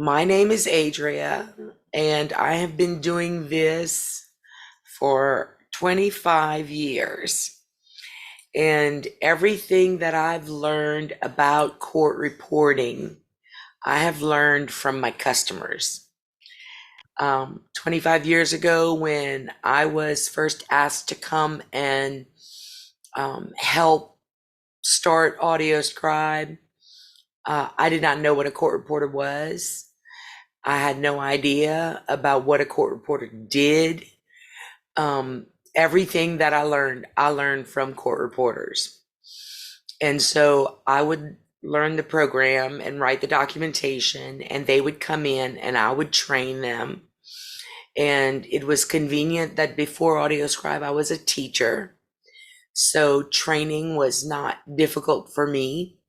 My name is Adria, and I have been doing this for 25 years. And everything that I've learned about court reporting, I have learned from my customers. 25 years ago, when I was first asked to come and help start AudioScribe, I did not know what a court reporter was. I had no idea about what a court reporter did. Everything that I learned from court reporters. And so I would learn the program and write the documentation, and they would come in and I would train them. And it was convenient that before AudioScribe, I was a teacher. So training was not difficult for me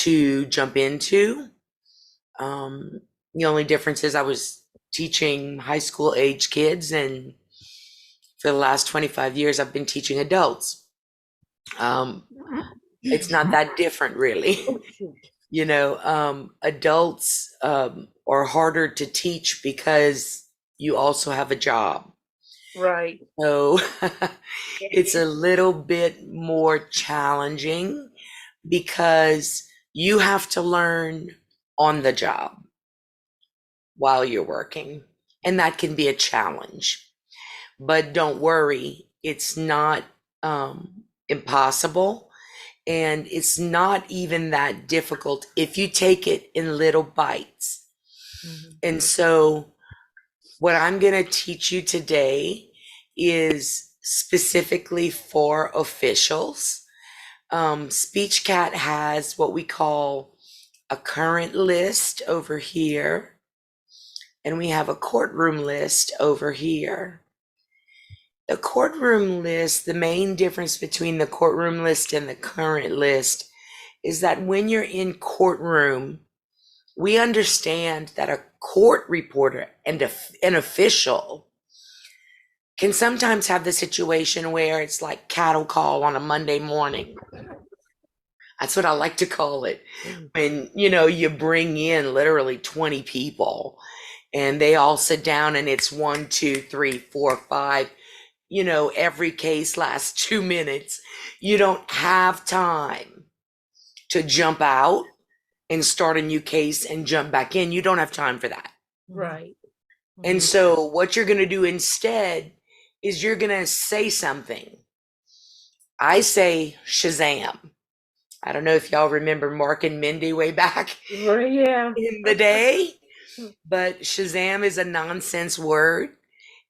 to jump into. The only difference is I was teaching high school age kids, and for the last 25 years, I've been teaching adults. It's not that different, really. Adults are harder to teach because you also have a job. Right. So it's a little bit more challenging because you have to learn on the job while you're working, and that can be a challenge. But don't worry, it's not impossible, and it's not even that difficult if you take it in little bites. And so what I'm going to teach you today is specifically for officials. SpeechCAT has what we call a current list over here, and we have a courtroom list over here. The courtroom list, the main difference between the courtroom list and the current list is that when you're in courtroom, we understand that a court reporter and an official can sometimes have the situation where it's like cattle call on a Monday morning. That's what I like to call it. When, you bring in literally 20 people and they all sit down and it's 1, 2, 3, 4, 5. Every case lasts 2 minutes. You don't have time to jump out and start a new case and jump back in. You don't have time for that. Right. And so what you're going to do instead is you're going to say something. I say Shazam. I don't know if y'all remember Mark and Mindy way back Yeah. in the day, but Shazam is a nonsense word.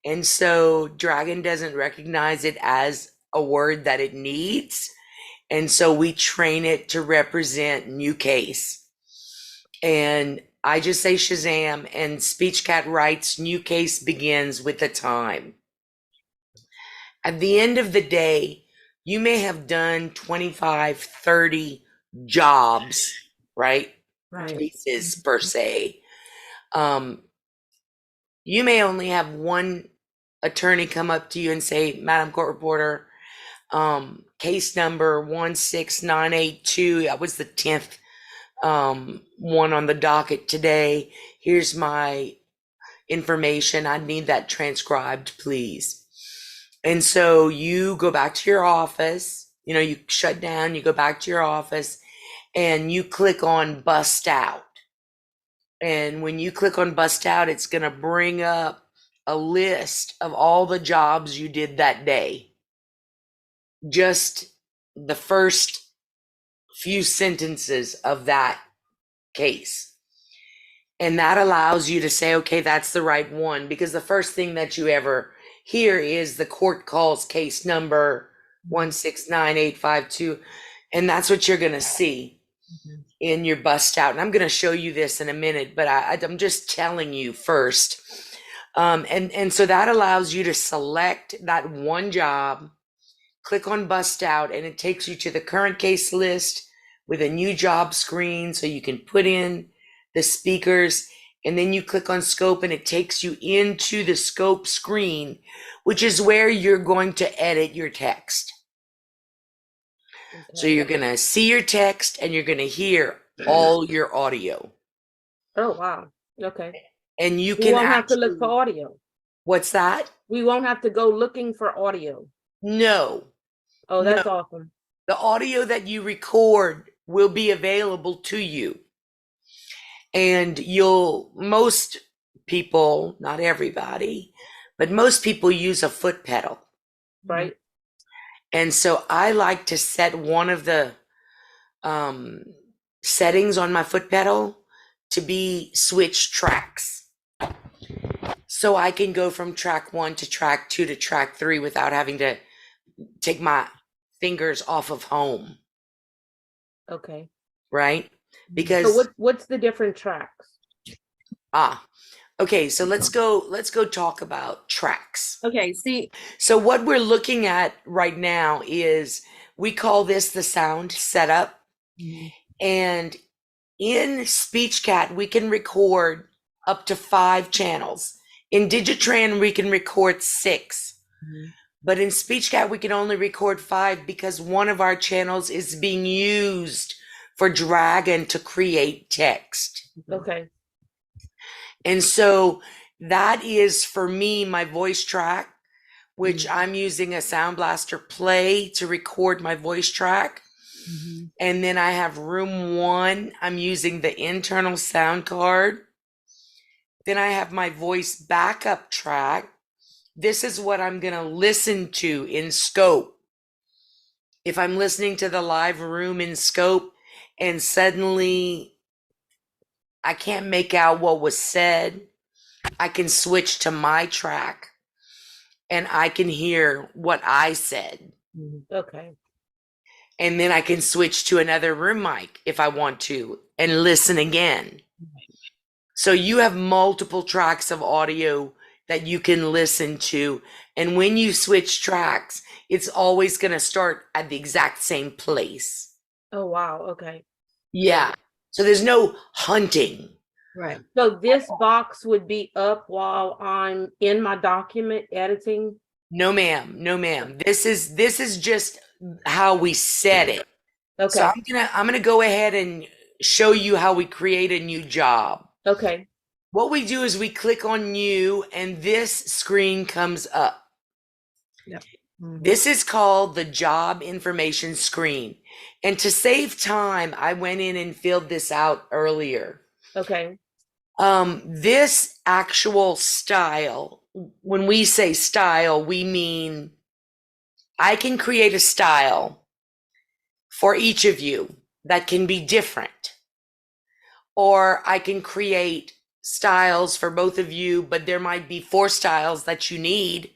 And so Dragon doesn't recognize it as a word that it needs. And so we train it to represent new case. And I just say Shazam, and SpeechCAT writes new case begins with the time. At the end of the day, you may have done 25, 30 jobs, right? Right. Cases per se. You may only have one attorney come up to you and say, Madam Court Reporter, case number 16982, that was the 10th one on the docket today. Here's my information. I need that transcribed, please. And so you go back to your office, you shut down, you go back to your office, and you click on bust out. And when you click on bust out, it's going to bring up a list of all the jobs you did that day. Just the first few sentences of that case. And that allows you to say, okay, that's the right one. Because the first thing that you ever hear is the court calls case number 169,852. And that's what you're going to see in your bust out. And I'm going to show you this in a minute, but I'm just telling you first. And so that allows you to select that one job, click on bust out, and it takes you to the current case list with a new job screen so you can put in the speakers, and then you click on scope and it takes you into the scope screen, which is where you're going to edit your text. Okay. So you're going to see your text and you're going to hear all your audio. Oh, wow. Okay. And you We can won't have to look for actually, audio. what's that? We won't have to go looking for audio. No, Oh, no. that's awesome. The audio that you record will be available to you. And most people, not everybody, but most people use a foot pedal. Right. And so I like to set one of the um, settings on my foot pedal to be switch tracks. So I can go from track 1 to track 2 to track 3 without having to take my fingers off of home, Okay. right? So Because what's the different tracks? okay, so let's go talk about tracks. Okay, see, So what we're looking at right now is, we call this the sound setup. And in SpeechCAT, we can record up to 5 channels. In Digitran, we can record 6. But in SpeechCAT, we can only record 5 because one of our channels is being used for Dragon to create text. Okay. And so that is, for me, my voice track, which I'm using a Sound Blaster Play to record my voice track. And then I have room 1, I'm using the internal sound card. Then I have my voice backup track. This is what I'm going to listen to in scope. If I'm listening to the live room in scope and suddenly I can't make out what was said, I can switch to my track and I can hear what I said. Okay. And then I can switch to another room mic if I want to and listen again. So you have multiple tracks of audio that you can listen to. And when you switch tracks, it's always going to start at the exact same place. Oh, wow. Okay. Yeah. So there's no hunting. right. So this box would be up while I'm in my document editing? No, ma'am. No, ma'am. This is just how we set it. Okay. So I'm gonna go ahead and show you how we create a new job. Okay. What we do is we click on new and this screen comes up. Yep. This is called the job information screen. And to save time, I went in and filled this out earlier. Okay. This actual style, when we say style, we mean I can create a style for each of you that can be different. Or I can create styles for both of you, but there might be 4 styles that you need,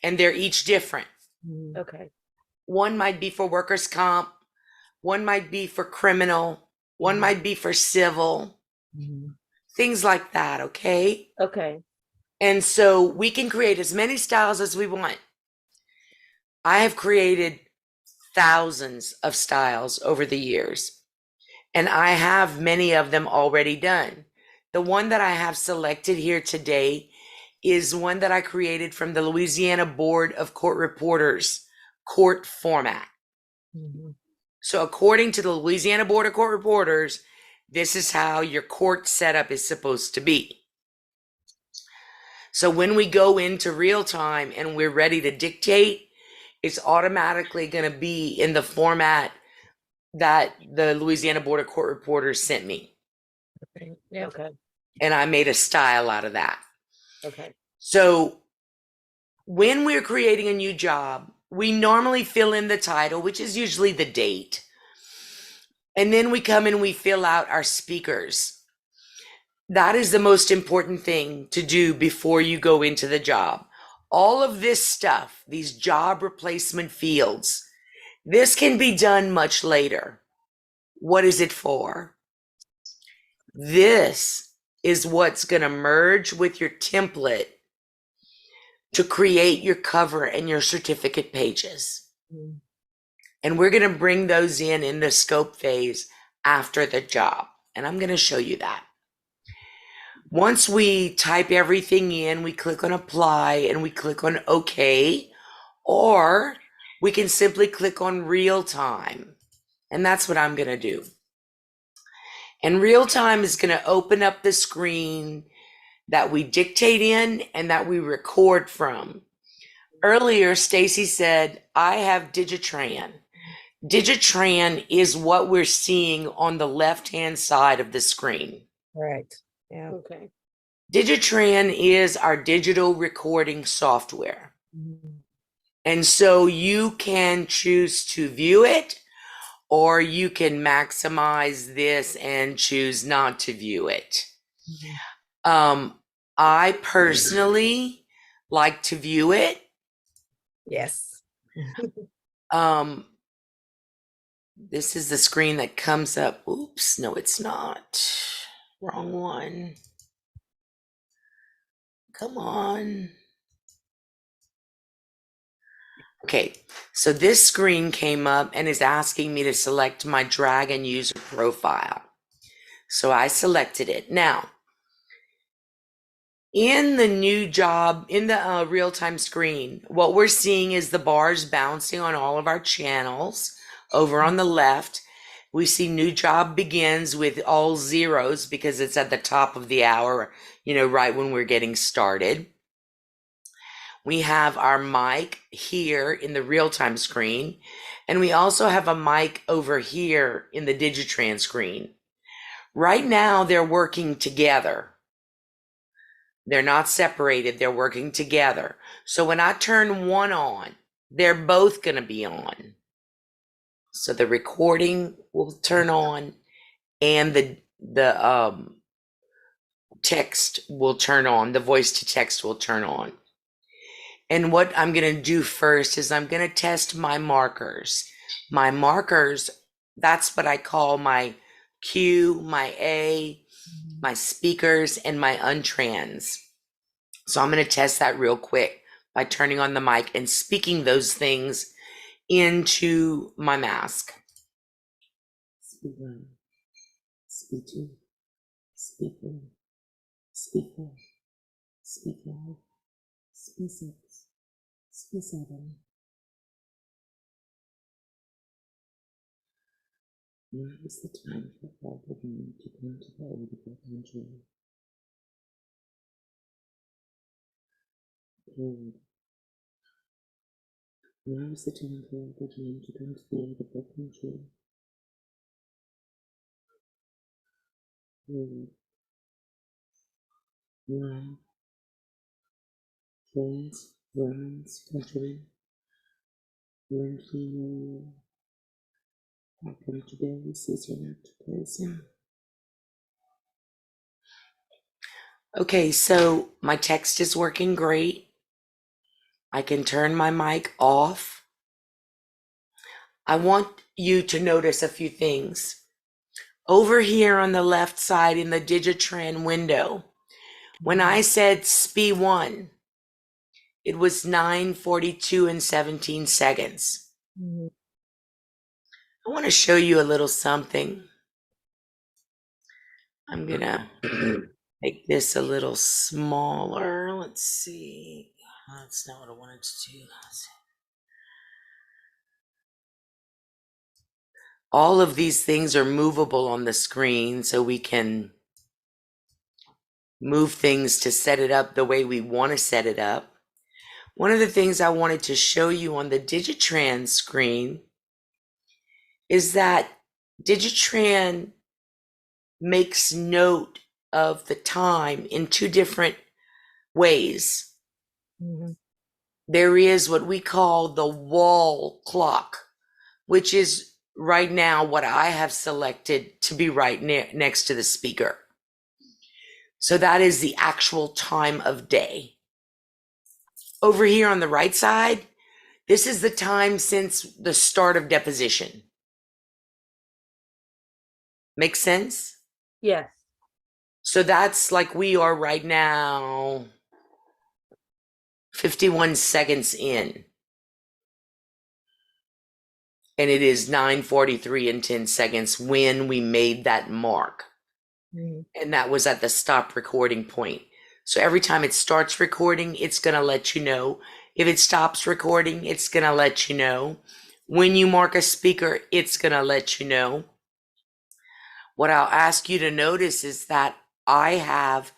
and they're each different. Okay. One might be for workers' comp, one might be for criminal, one might be for civil, things like that, okay? Okay. And so we can create as many styles as we want. I have created thousands of styles over the years, and I have many of them already done. The one that I have selected here today is one that I created from the Louisiana Board of Court Reporters court format. So according to the Louisiana Board of Court Reporters, this is how your court setup is supposed to be. So when we go into real time and we're ready to dictate, it's automatically going to be in the format that the Louisiana Board of Court Reporters sent me. Yeah. Okay. And I made a style out of that. Okay. So when we're creating a new job, we normally fill in the title, which is usually the date. And then we come and we fill out our speakers. That is the most important thing to do before you go into the job. All of this stuff, these job replacement fields, this can be done much later. What is it for? This is what's going to merge with your template to create your cover and your certificate pages. And we're going to bring those in the scope phase after the job. And I'm going to show you that. Once we type everything in, we click on apply and we click on OK, or we can simply click on real time. And that's what I'm going to do. And real time is going to open up the screen that we dictate in and that we record from. Earlier, Stacy said, I have Digitran. Digitran is what we're seeing on the left-hand side of the screen. Right. Yeah. Okay. Digitran is our digital recording software. Mhm. And so you can choose to view it, or you can maximize this and choose not to view it. I personally like to view it. Yes. This is the screen that comes up. Oops, no, it's not. Wrong one. Come on. Okay, so this screen came up and is asking me to select my Dragon user profile. So I selected it. Now, in the new job, in the real-time screen, what we're seeing is the bars bouncing on all of our channels. Over on the left, we see new job begins with all zeros because it's at the top of the hour, right when we're getting started. We have our mic here in the real-time screen, and we also have a mic over here in the Digitran screen. Right now, they're working together. They're not separated, they're working together. So when I turn one on, they're both going to be on. So the recording will turn on and the text will turn on, the voice to text will turn on. And what I'm going to do first is I'm going to test my markers. My markers, that's what I call my Q, my A, my speakers, and my untrans. So I'm going to test that real quick by turning on the mic and speaking those things into my mask. Speaker, speaker, speaker, speaker, speaker, speaker, speaker. Now is the time for all of you to come to the audio country. Period. Now is the time for all of you to come to the audio country. Period. Now, friends, Romans, country, Lincoln, welcome to Barry Caesar person. Okay, so my text is working great. I can turn my mic off. I want you to notice a few things. Over here on the left side in the Digitran window, when I said SPE1, it was 9:42 and 17 seconds. Mhm. I want to show you a little something. I'm gonna make this a little smaller. Let's see. That's not what I wanted to do. All of these things are movable on the screen, so we can move things to set it up the way we want to set it up. One of the things I wanted to show you on the Digitran screen is that Digitran makes note of the time in two different ways. Mhm. There is what we call the wall clock, which is right now what I have selected to be right next to the speaker. So that is the actual time of day. Over here on the right side, this is the time since the start of deposition. Make sense? Yes. So that's like we are right now, 51 seconds in. And it is 9:43 and 10 seconds when we made that mark. Mhm. And that was at the stop recording point. So every time it starts recording, it's going to let you know. If it stops recording, it's going to let you know. When you mark a speaker, it's going to let you know. what I'll ask you to notice is that I have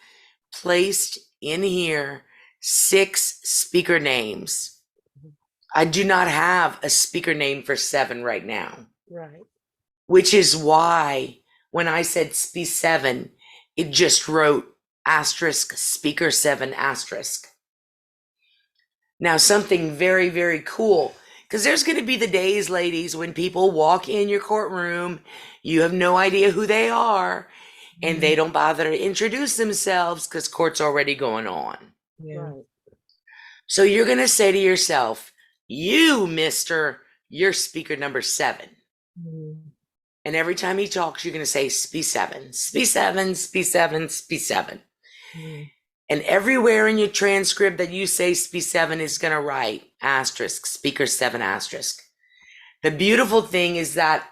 placed in here 6 speaker names. I do not have a speaker name for 7 right now, Right. which is why when I said SPE7, it just wrote asterisk speaker 7 asterisk. Now, something very, very cool, because there's going to be the days, ladies, when people walk in your courtroom, you have no idea who they are, and they don't bother to introduce themselves because court's already going on. Yeah. Right. So you're going to say to yourself, you, mister, you're speaker number 7. Mhm. And every time he talks, you're going to say SPE7, SPE7, SPE7, SPE7. Mhm. And everywhere in your transcript that you say SPE7 is going to write asterisk, speaker 7 asterisk. The beautiful thing is that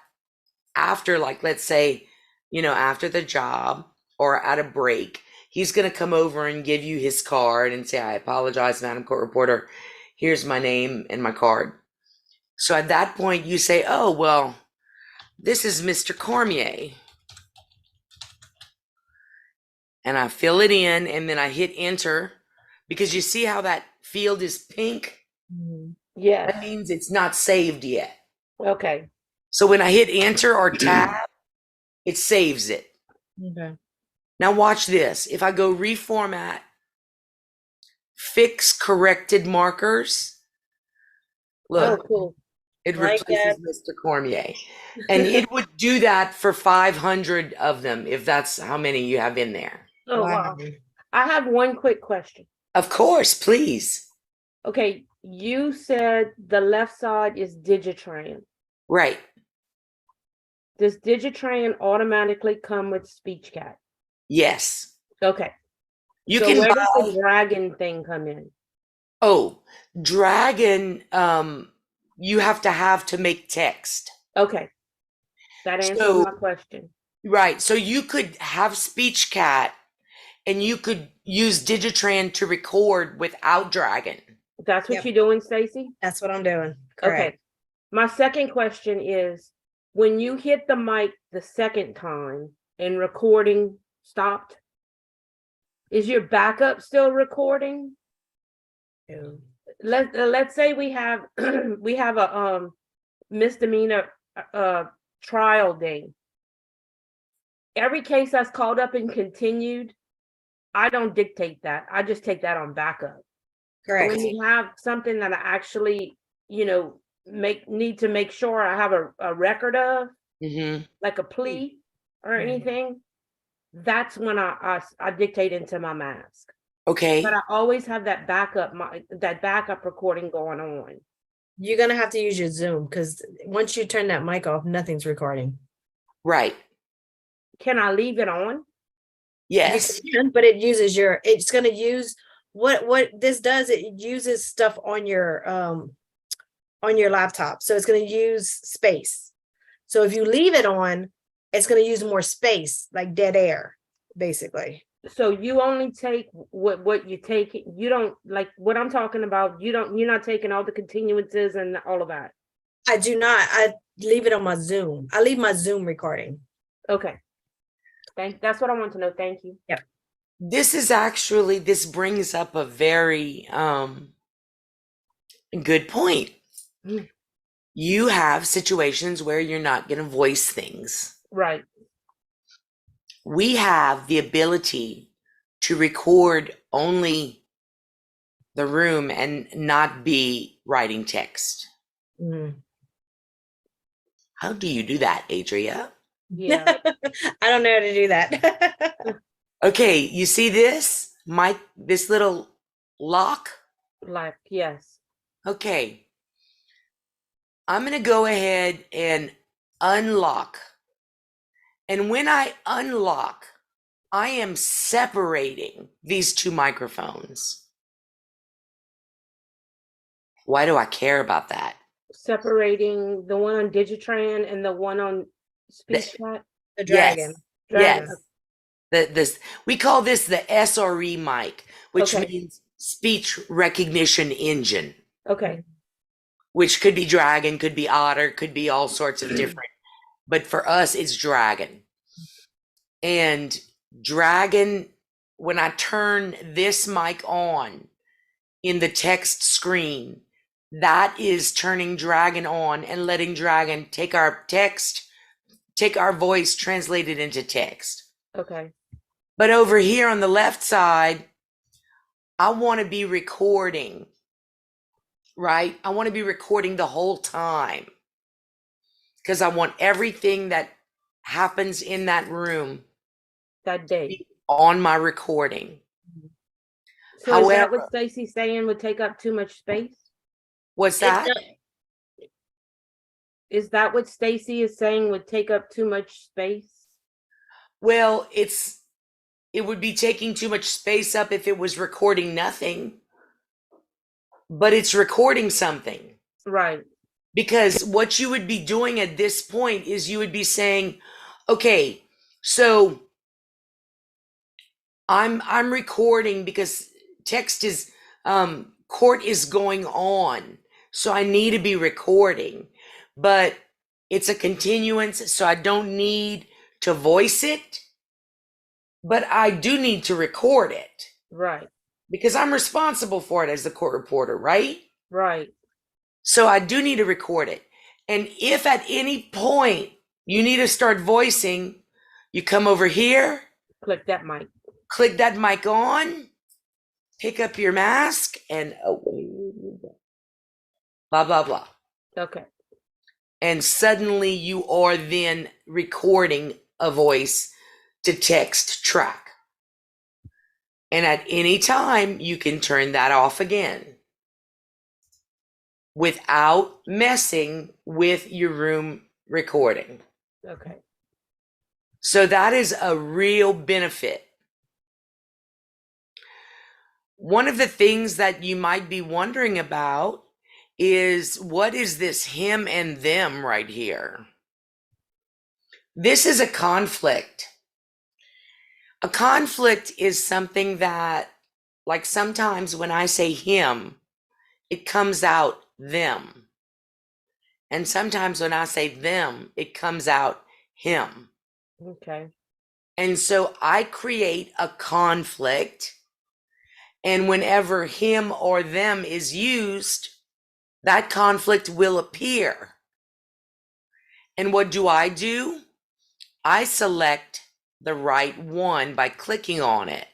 after, like, let's say, after the job or at a break, he's going to come over and give you his card and say, I apologize, Madam Court Reporter. Here's my name and my card. So at that point, you say, oh, well, this is Mr. Cormier. And I fill it in and then I hit enter because you see how that field is pink? Mhm. That Yes. means it's not saved yet. Okay. So when I hit enter or tab, it saves it. Okay. Now watch this. If I go reformat, fix corrected markers, look, Oh, cool. it Like replaces Mr. Cormier. And it would do that for 500 of them if that's how many you have in there. Oh, wow. I have one quick question. Of course, please. Okay, you said the left side is Digitran. Right. Does Digitran automatically come with SpeechCAT? Yes. Okay. You So can where does buy. the dragon thing come in? Oh, Dragon, you have to make text. Okay. That answers So, my question. right. So you could have SpeechCAT and you could use Digitran to record without Dragon. That's what Yep. you're doing, Stacy? That's what I'm doing. Okay. Correct. My second question is, when you hit the mic the second time and recording stopped, is your backup still recording? Yeah. Let's say we have we have a misdemeanor trial day. Every case that's called up and continued, I don't dictate that. I just take that on backup. Correct. When we have something that I actually, need to make sure I have a record of, Mm-hmm. like a plea or Mhm. anything, that's when I dictate into my mask. Okay. But I always have that backup recording going on. You're gonna have to use your Zoom because once you turn that mic off, nothing's recording. Right. Can I leave it on? Yes. You can, but it's gonna use what this does, it uses stuff on your laptop. So it's gonna use space. So if you leave it on, it's gonna use more space, like dead air, basically. So you only take what you take. You don't like what I'm talking about. You're not taking all the continuances and all of that. I do not. I leave it on my Zoom. I leave my Zoom recording. Okay. That's what I want to know. Thank you. Yep. This brings up a very good point. Mm. You have situations where you're not going to voice things. Right. We have the ability to record only the room and not be writing text. Mhm. How do you do that, Adria? Yeah. I don't know how to do that. Okay, you see this? This little lock? Like, yes. Okay. I'm going to go ahead and unlock. And when I unlock, I am separating these 2 microphones. Why do I care about that? Separating the one on Digitran and the one on SpeechCAT. The dragon. Yes. Dragon. Yes. We call this the SRE mic, which Okay. means speech recognition engine, Okay. which could be Dragon, could be Otter, could be all sorts of different. But for us, it's Dragon. and dragging, when I turn this mic on in the text screen, that is turning Dragon on and letting Dragon take our text, take our voice, translate it into text. Okay. But over here on the left side, I want to be recording, right? I want to be recording the whole time because I want everything that happens in that room That day. on my recording. So is that However, what Stacy's saying would take up too much space? what's that? Is that what Stacy is saying would take up too much space? Well, it would be taking too much space up if it was recording nothing, but it's recording something. Right. Because what you would be doing at this point is you would be saying, okay, so I'm recording because text is court is going on. So I need to be recording, but it's a continuance, so I don't need to voice it, but I do need to record it. Right. Because I'm responsible for it as the court reporter, right? Right. So I do need to record it. And if at any point you need to start voicing, you come over here, Click that mic. click that mic on, pick up your mask, and blah, blah, blah. Okay. And suddenly you are then recording a voice to text track. And at any time, you can turn that off again without messing with your room recording. Okay. So that is a real benefit. One of the things that you might be wondering about is, what is this him and them right here? This is a conflict. A conflict is something that, like sometimes when I say him, it comes out them. And sometimes when I say them, it comes out him. Okay. And so I create a conflict. And whenever him or them is used, that conflict will appear. And what do? I select the right one by clicking on it.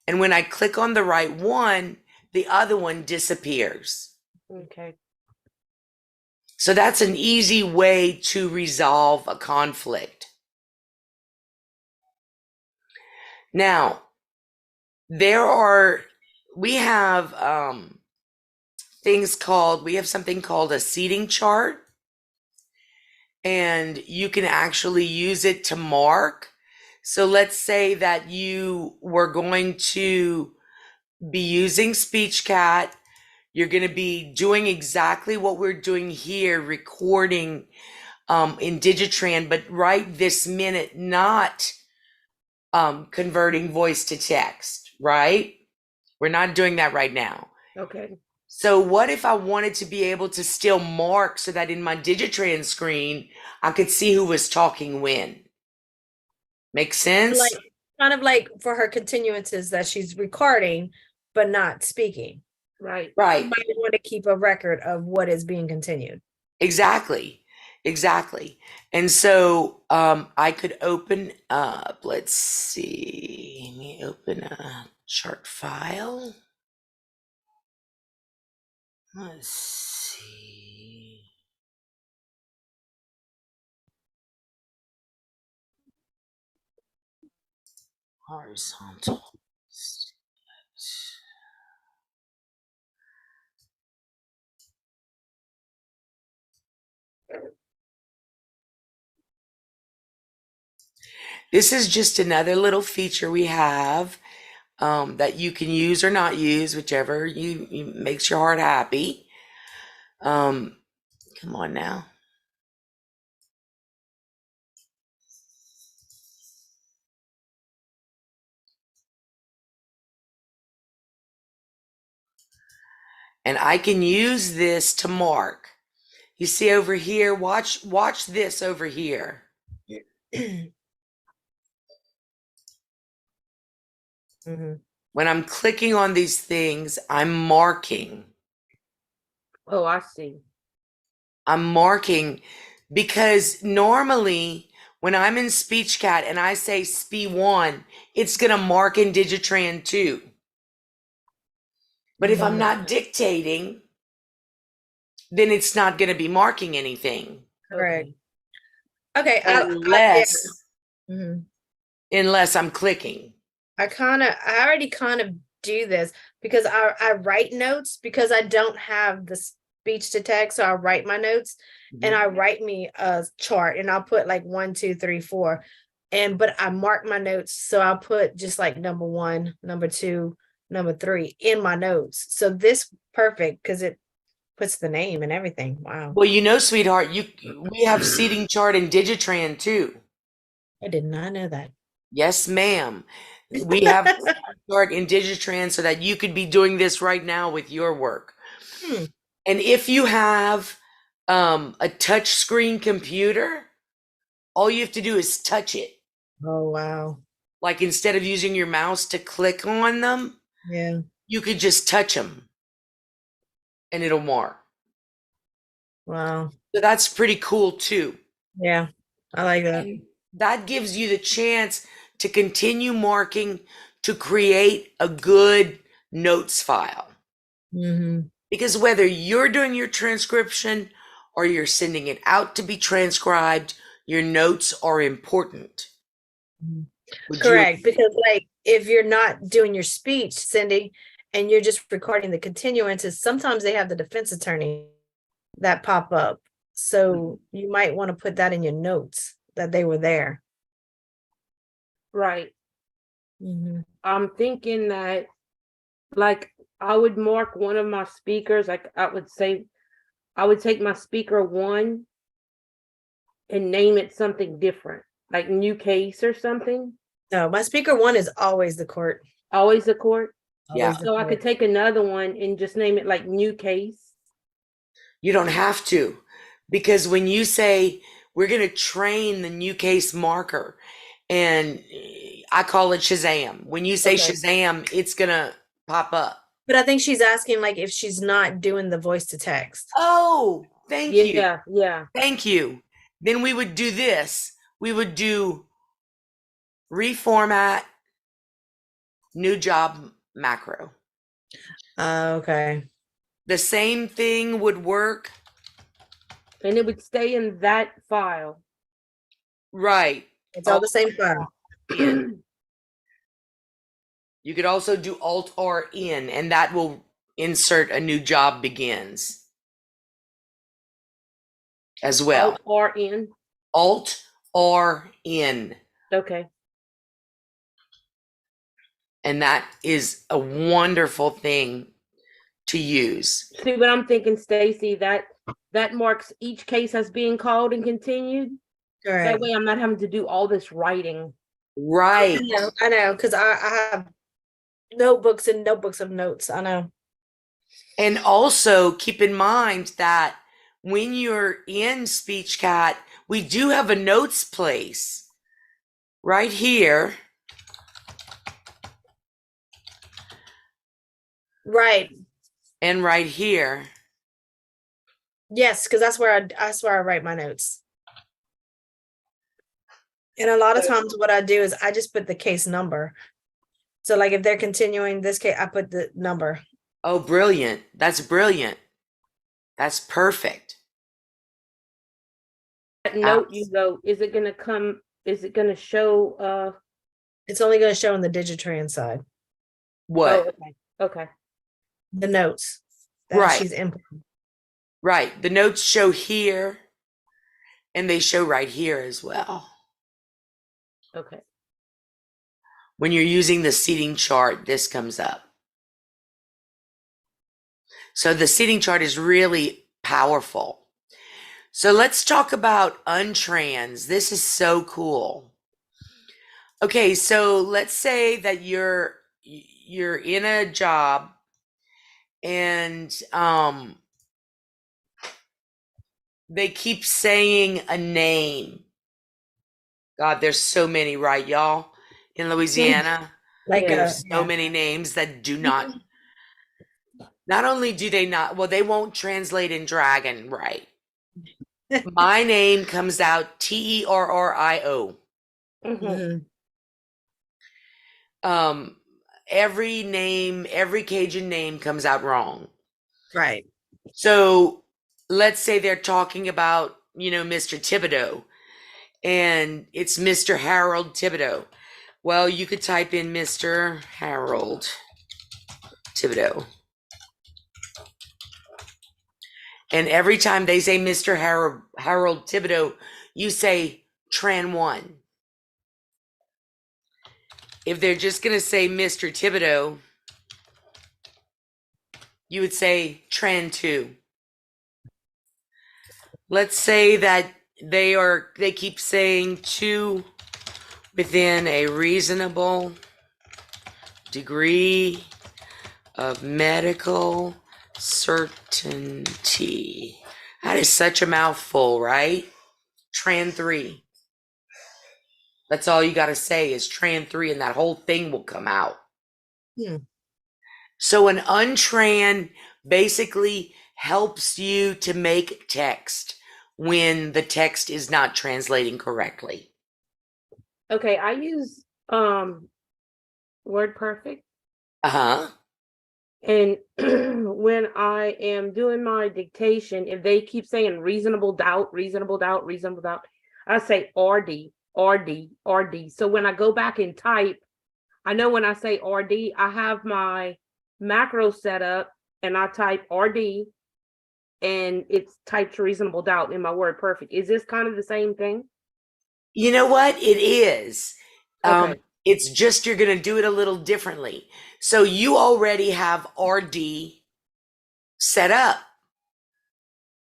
And when I click on the right one, the other one disappears. Okay. So that's an easy way to resolve a conflict. Now, we have something called a seating chart, and you can actually use it to mark. So let's say that you were going to be using SpeechCAT. You're going to be doing exactly what we're doing here, recording in Digitran, but right this minute, not converting voice to text, right? We're not doing that right now. Okay. So what if I wanted to be able to still mark so that in my Digitran screen, I could see who was talking when? Make sense? Like kind of like for her continuances that she's recording, but not speaking. Right. You Right. might want to keep a record of what is being continued. Exactly. And so I could open up, let's see, let me open a chart file. Let's see. Horizontal. This is just another little feature we have that you can use or not use, whichever you makes your heart happy. Come on now. And I can use this to mark. You see over here, watch this over here. Mhm. When I'm clicking on these things, I'm marking. Oh, I see. I'm marking because normally when I'm in SpeechCAT and I say SPE1, it's going to mark in Digitran too. But if I'm not dictating, then it's not going to be marking anything Correct. Okay. Okay. Yeah. unless Mhm. unless I'm clicking. I already kind of do this because I write notes because I don't have the speech to text. So I write my notes and I write me a chart and I'll put like 1, 2, 3, 4. But I mark my notes. So I'll put just like number 1, number 2, number 3 in my notes. So this perfect because it puts the name and everything. Wow. Well, you know, sweetheart, we have seating chart in Digitran too. I did not know that. Yes, ma'am. We have seating chart in Digitran so that you could be doing this right now with your work. Hmm. And if you have a touch screen computer, all you have to do is touch it. Oh, wow. Like instead of using your mouse to click on them, Yeah. you could just touch them and it'll mark. Wow. So that's pretty cool too. Yeah. I like that. And that gives you the chance to continue marking to create a good notes file. Mm-hmm. Because whether you're doing your transcription or you're sending it out to be transcribed, your notes are important. Would you? Correct. Because like if you're not doing your speech, Cindy, and you're just recording the continuances, sometimes they have the defense attorney that pop up. So you might want to put that in your notes that they were there. Right. Mm-hmm. I'm thinking that, like, I would mark one of my speakers. Like, I would take my speaker 1 and name it something different, like new case or something. No, my speaker 1 is always the court. Always a court. Yeah. Always the So I could court. take another one and just name it like new case. You don't have to, because when you say we're going to train the new case marker, and I call it Shazam. When you say Okay. Shazam, it's going to pop up. But I think she's asking like if she's not doing the voice to text. Oh, thank you. Yeah, yeah. Thank you. Then we would do this. We would do reformat, new job macro. Okay. The same thing would work. And it would stay in that file. Right. It's all the same file. In. You could also do Alt R in, and that will insert a new job begins as well. Alt R in. Alt R in. Okay. And that is a wonderful thing to use. See what I'm thinking, Stacy? That marks each case as being called and continued. Correct. That way I'm not having to do all this writing. Right. I know, because I have notebooks and notebooks of notes. I know. And also keep in mind that when you're in SpeechCAT, we do have a notes place right here. Right. And right here. Yes, because that's where I write my notes. And a lot of times what I do is I just put the case number. So like if they're continuing this case, I put the number. Oh, brilliant. That's brilliant. That's perfect. That note you go, is it gonna show It's only going to show on the Digitran side. What? Oh, okay. Okay. The notes that Right. she's inputting. Right. The notes show here and they show right here as well. Okay. When you're using the seating chart, this comes up. So the seating chart is really powerful. So let's talk about untrans. This is so cool. Okay, so let's say that you're in a job and they keep saying a name. God, there's so many, right, y'all? In Louisiana. Like Yeah. There's so yeah. many names that do not only do they not, well, they won't translate in dragon right. My name comes out Terrio. Mhm. Mhm. Every name, every Cajun name comes out wrong. Right. So let's say they're talking about, Mr. Thibodeau, and it's Mr. Harold Thibodeau. Well, you could type in Mr. Harold Thibodeau. And every time they say Mr. Harold Thibodeau, you say Tran 1. If they're just going to say Mr. Thibodeau, you would say Tran 2. Let's say that they keep saying to within a reasonable degree of medical certainty. That is such a mouthful, right? Tran 3. That's all you got to say is Tran 3, and that whole thing will come out. Hmm. So an untran basically helps you to make text when the text is not translating correctly. Okay, I use Word Perfect, Uh-huh. and when I am doing my dictation, if they keep saying reasonable doubt, I say RD, RD, RD. So when I go back and type, I know when I say RD, I have my macro set up and I type RD and it types reasonable doubt in my Word Perfect. Is this kind of the same thing? You know what? It is. Okay. It's just you're going to do it a little differently. So you already have RD set up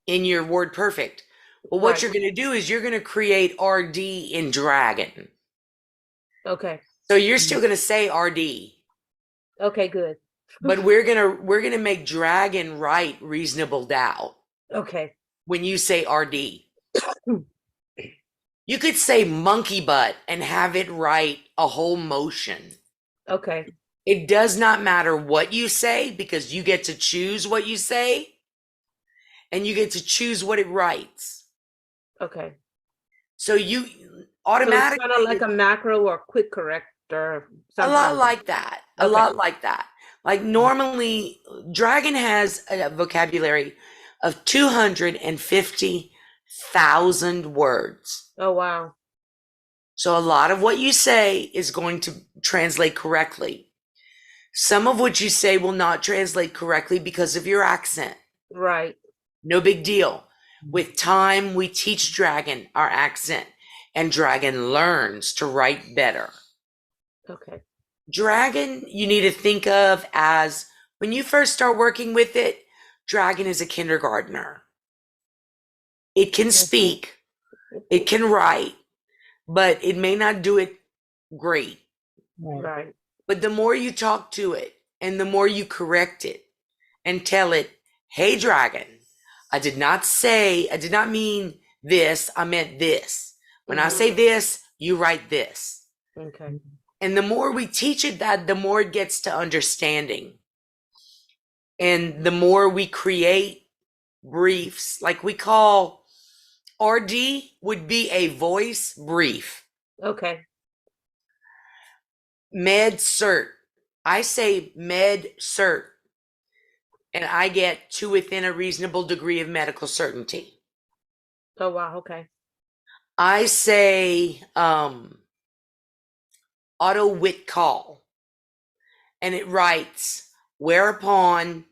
in your Word Perfect. Well, what Right. you're going to do is you're going to create RD in Dragon. Okay. So you're still going to say RD, Okay, good. but we're going to make Dragon write reasonable doubt Okay. when you say RD. You could say monkey butt and have it write a whole motion. Okay. It does not matter what you say because you get to choose what you say and you get to choose what it writes. Okay. So you So it's automatically, kind of like a macro or quick correct or a something lot like like that. A Okay. lot like that. Like normally, Dragon has a vocabulary of 250,000 words. Oh, wow. So a lot of what you say is going to translate correctly. Some of what you say will not translate correctly because of your accent. Right. No big deal. With time, we teach Dragon our accent, and Dragon learns to write better. Okay. Dragon, you need to think of as when you first start working with it, Dragon is a kindergartner. It can speak, it can write, but it may not do it great. Right. But the more you talk to it and the more you correct it and tell it, hey, Dragon, I did not mean this, I meant this. When I say this, you write this. Okay. And the more we teach it that, the more it gets to understanding. And the more we create briefs, like we call RD would be a voice brief. Okay. Med cert. I say med cert, and I get to within a reasonable degree of medical certainty. Oh, wow. Okay. I say auto wit call, and it writes, whereupon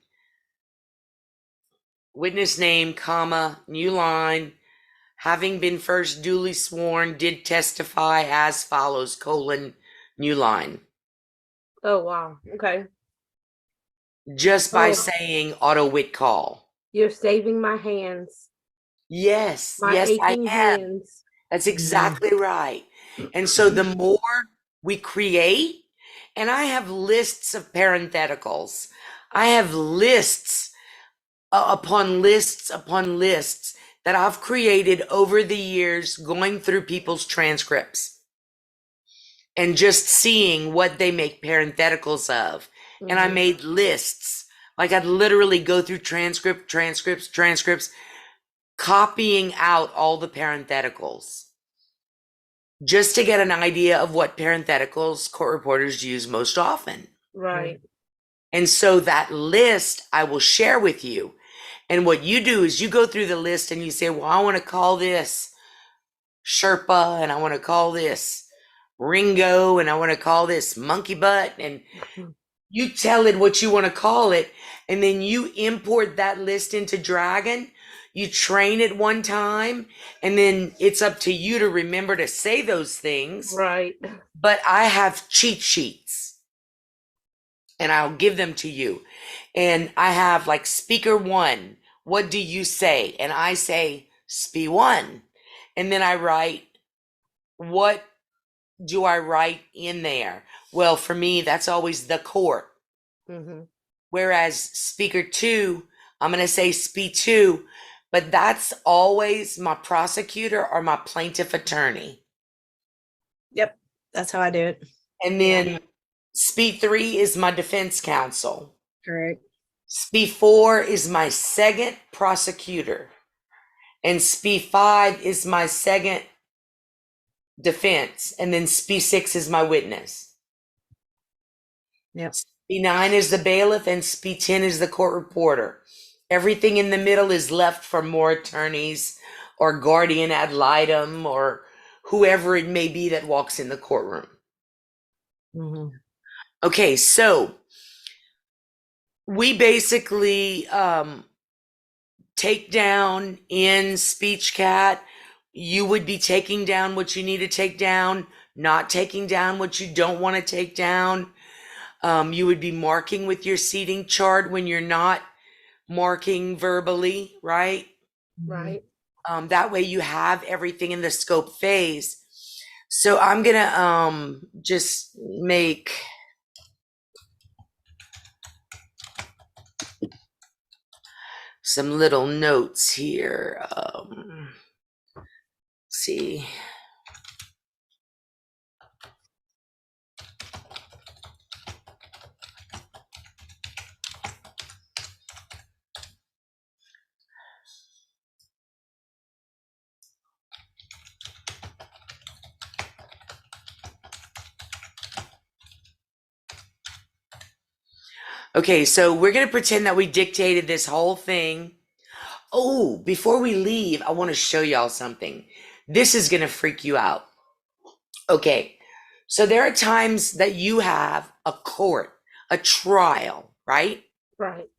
witness name, comma, new line, having been first duly sworn, did testify as follows, colon, new line. Oh, wow. Okay. Just by Oh, saying auto wit call. you're saving my hands, Yes, my yes, I aching am. hands. That's exactly right. And so the more we create, and I have lists of parentheticals, I have lists upon lists upon lists that I've created over the years going through people's transcripts. and just seeing what they make parentheticals of. And I made lists. Like I'd literally go through transcripts, copying out all the parentheticals just to get an idea of what parentheticals court reporters use most often. Right. And so that list I will share with you. And what you do is you go through the list and you say, well, I want to call this Sherpa, and I want to call this Ringo, and I want to call this Monkey Butt. And you tell it what you want to call it. And then you import that list into Dragon. You train it one time, and then it's up to you to remember to say those things. Right. But I have cheat sheets, and I'll give them to you. And I have like speaker 1, what do you say? And I say SPE 1. And then I write, what do I write in there? Well, for me, that's always the court. Whereas speaker 2, I'm going to say SPE 2, but that's always my prosecutor or my plaintiff attorney. Yep, that's how I do it. And then SPE 3 is my defense counsel. Correct. SPE 4 is my second prosecutor. And SPE 5 is my second defense. And then SPE 6 is my witness. Yep. SPE 9 is the bailiff, and SPE 10 is the court reporter. Everything in the middle is left for more attorneys or guardian ad litem or whoever it may be that walks in the courtroom. Okay, so we basically take down in SpeechCAT. You would be taking down what you need to take down, not taking down what you don't want to take down. You would be marking with your seating chart when you're not marking verbally, right? Right. That way you have everything in the scope phase. So I'm gonna just make some little notes here. See. Okay, so we're going to pretend that we dictated this whole thing. Oh, before we leave, I want to show y'all something. This is going to freak you out. Okay, so there are times that you have a court, a trial, right? Right.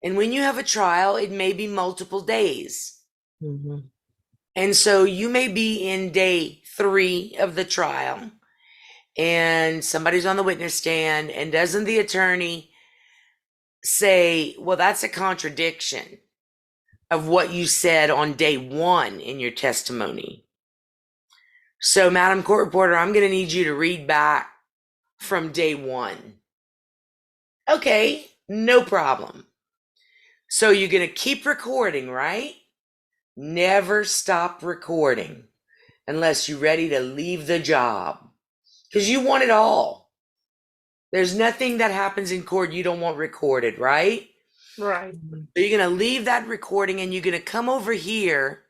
And when you have a trial, it may be multiple days. And so you may be in day 3 of the trial, and somebody's on the witness stand, and doesn't the attorney say, well, that's a contradiction of what you said on day 1 in your testimony. So, Madam Court Reporter, I'm going to need you to read back from day 1. Okay, no problem. So you're going to keep recording, right? Never stop recording unless you're ready to leave the job. Because you want it all. There's nothing that happens in court you don't want recorded, right? Right. So you're going to leave that recording, and you're going to come over here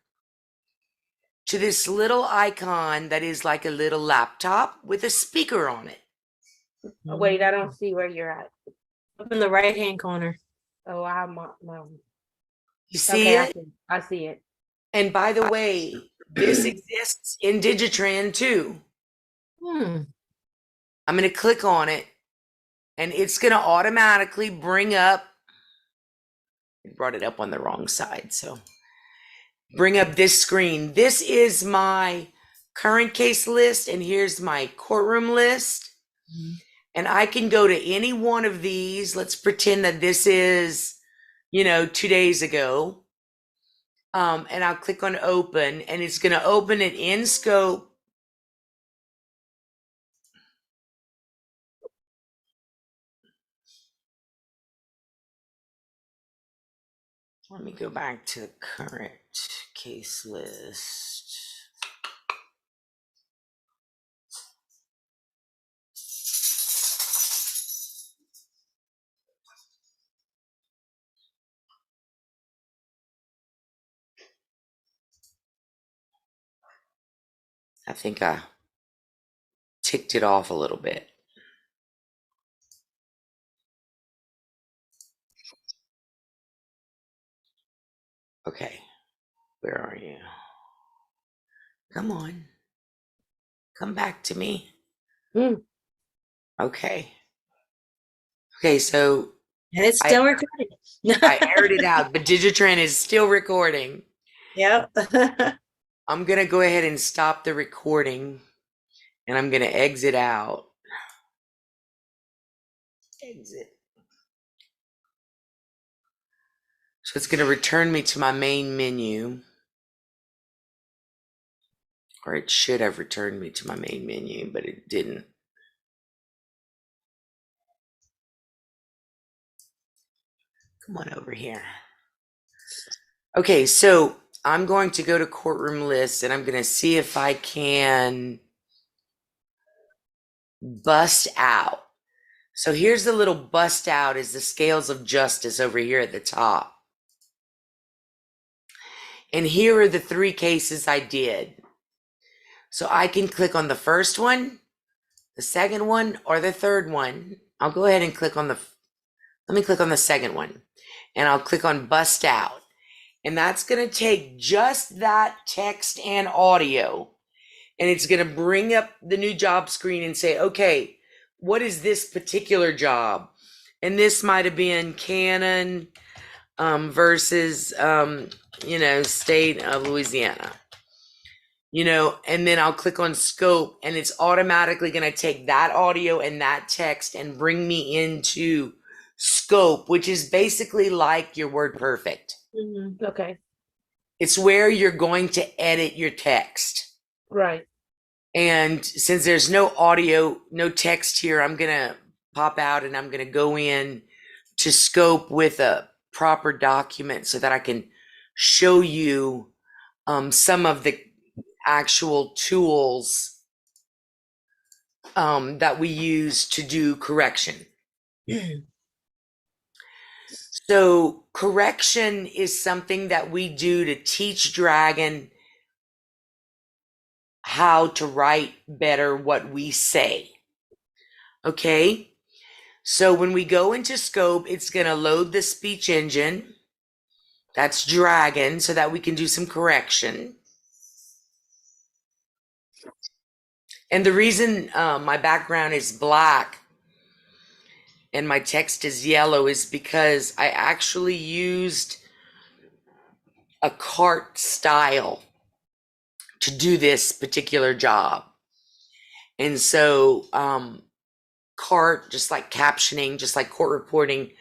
to this little icon that is like a little laptop with a speaker on it. Wait, I don't see where you're at. Up in the right-hand corner. Oh, I have my You see okay, it? I see it. And by the way, this exists in Digitran too. I'm going to click on it, and it's going to automatically bring up, it brought it up on the wrong side, so bring up this screen. This is my current case list, and here's my courtroom list. And I can go to any one of these. Let's pretend that this is, 2 days ago. And I'll click on open, and it's going to open it in scope. Let me go back to the current case list. I think I ticked it off a little bit. Okay, where are you? Come on. Come back to me. Mm. Okay. Okay, so And it's I still recording. aired it out, but Digitran is still recording. Yep. I'm gonna go ahead and stop the recording and I'm gonna exit out. Exit. So it's gonna return me to my main menu. Or it should have returned me to my main menu, but it didn't. Come on over here. Okay, so I'm going to go to courtroom lists and I'm going to see if I can bust out. So here's the little bust out is the scales of justice over here at the top. And here are the 3 cases I did. So I can click on the first one, the second one, or the third one. I'll go ahead and click on let me click on the second one and I'll click on bust out. And that's going to take just that text and audio. And it's going to bring up the new job screen and say, okay, what is this particular job? And this might have been Canon versus, state of Louisiana. And then I'll click on scope and it's automatically going to take that audio and that text and bring me into scope, which is basically like your WordPerfect. Okay. It's where you're going to edit your text. Right. And since there's no audio, no text here, I'm going to pop out and I'm going to go in to scope with a proper document so that I can show you some of the actual tools that we use to do correction. So correction is something that we do to teach Dragon how to write better what we say. Okay. So when we go into scope, it's going to load the speech engine. That's Dragon so that we can do some correction. And the reason my background is black and my text is yellow is because I actually used a cart style to do this particular job. And so cart, just like captioning, just like court reporting,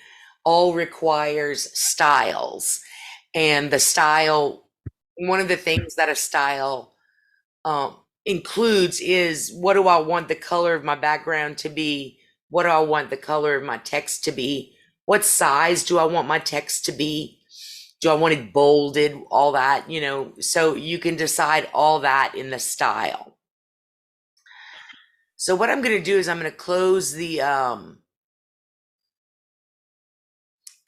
all requires styles. And the style, one of the things that a style includes is, what do I want the color of my background to be? What do I want the color of my text to be? What size do I want my text to be? Do I want it bolded? All that, so you can decide all that in the style. So what I'm going to do is I'm going to close the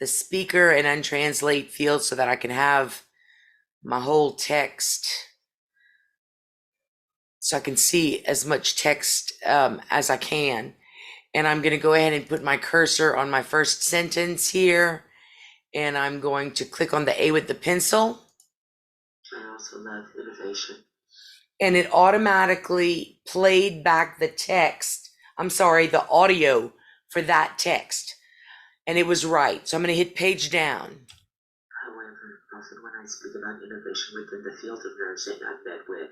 speaker and untranslate field so that I can have my whole text, so I can see as much text as I can. And I'm going to go ahead and put my cursor on my first sentence here. And I'm going to click on the A with the pencil. I also love innovation. And it automatically played back the text. I'm sorry, the audio for that text. And it was right. So I'm going to hit page down. However, often when I speak about innovation within the field of nursing, I've met with.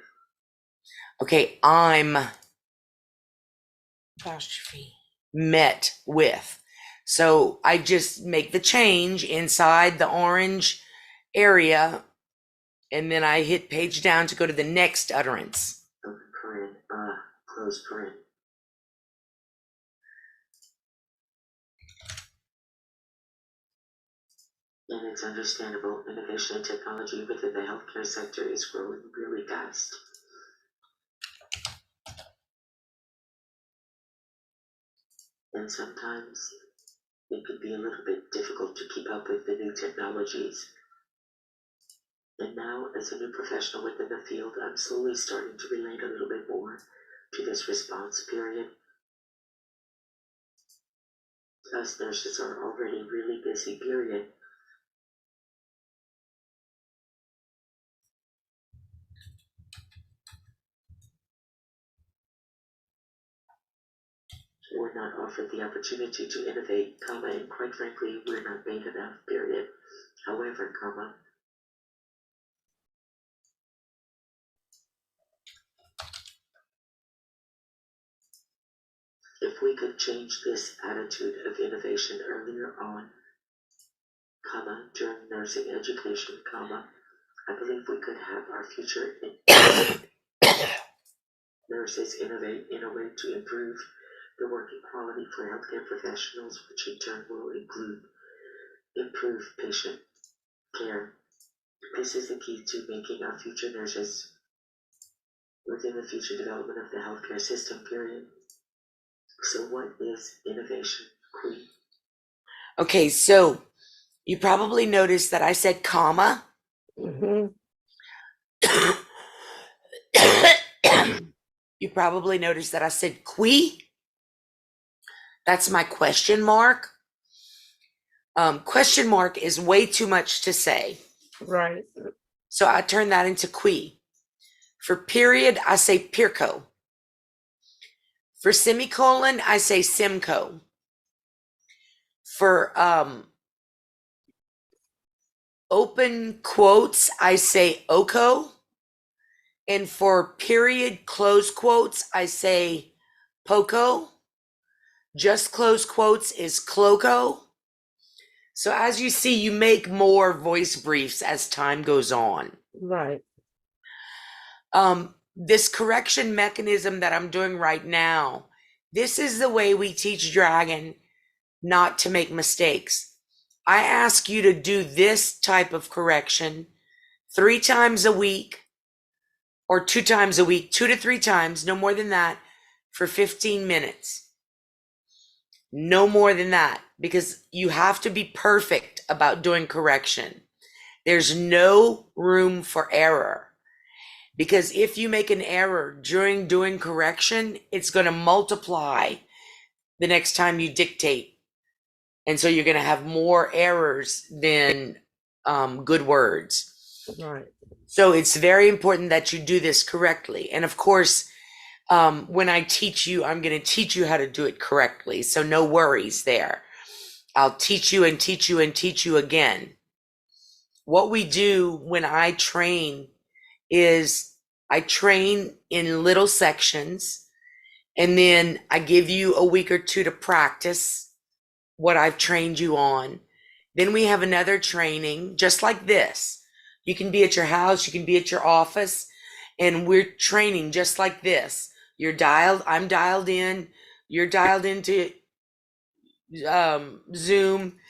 Okay, I'm apostrophe met with. So I just make the change inside the orange area, and then I hit page down to go to the next utterance. Open paren, close paren. And it's understandable, innovation and technology within the healthcare sector is growing really fast. And sometimes it could be a little bit difficult to keep up with the new technologies. And now, as a new professional within the field, I'm slowly starting to relate a little bit more to this response period. Us nurses are already really busy, period. We're not offered the opportunity to innovate, comma, and quite frankly, we're not paid enough, period. However, comma, if we could change this attitude of innovation earlier on, comma, during nursing education, comma, I believe we could have our future nurses innovate in a way to improve the working quality for healthcare professionals, which in turn will include improved patient care. This is the key to making our future nurses within the future development of the healthcare system, period. So what is innovation, Queen? Okay, so you probably noticed that I said comma. Mhm. You probably noticed that I said qui. That's my question mark. Question mark is way too much to say. Right. So I turn that into qui. For period, I say pirco. For semicolon, I say simco. For open quotes, I say oko. And for period close quotes, I say poco. Just close quotes is cloco. So as you see, you make more voice briefs as time goes on. Right. This correction mechanism that I'm doing right now, this is the way we teach Dragon not to make mistakes. I ask you to do this type of correction 3 times a week or 2 times a week, 2 to 3 times, no more than that, for 15 minutes. No more than that, because you have to be perfect about doing correction. There's no room for error. Because if you make an error during doing correction, it's going to multiply the next time you dictate. And so you're going to have more errors than good words. Right. So it's very important that you do this correctly. And of course, when I teach you, I'm going to teach you how to do it correctly. So no worries there. I'll teach you and teach you and teach you again. What we do when I train is I train in little sections, and then I give you a week or 2 to practice what I've trained you on. Then we have another training just like this. You can be at your house, you can be at your office, and we're training just like this. You're dialed, I'm dialed in, you're dialed into Zoom,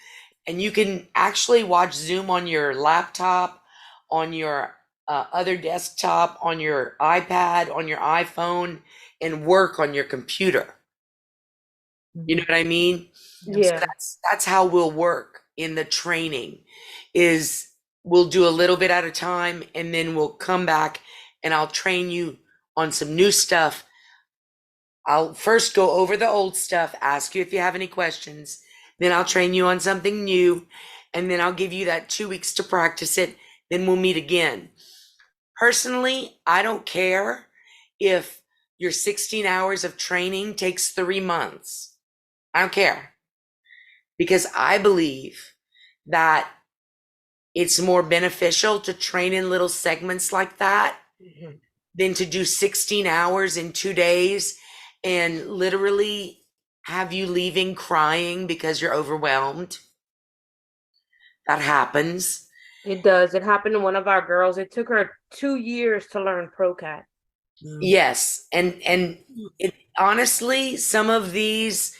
and you can actually watch Zoom on your laptop, on your other desktop, on your iPad, on your iPhone, and work on your computer. You know what I mean? Yeah. So that's how we'll work in the training. Is we'll do a little bit at a time, and then we'll come back and I'll train you on some new stuff. I'll first go over the old stuff, ask you if you have any questions, then I'll train you on something new, and then I'll give you that 2 weeks to practice it, then we'll meet again. Personally, I don't care if your 16 hours of training takes 3 months. I don't care. Because I believe that it's more beneficial to train in little segments like that Mhm. than to do 16 hours in 2 days and literally have you leaving crying because you're overwhelmed. That happens. It does. It happened to one of our girls. It took her 2 years to learn ProCat. Yes. And it honestly, some of these,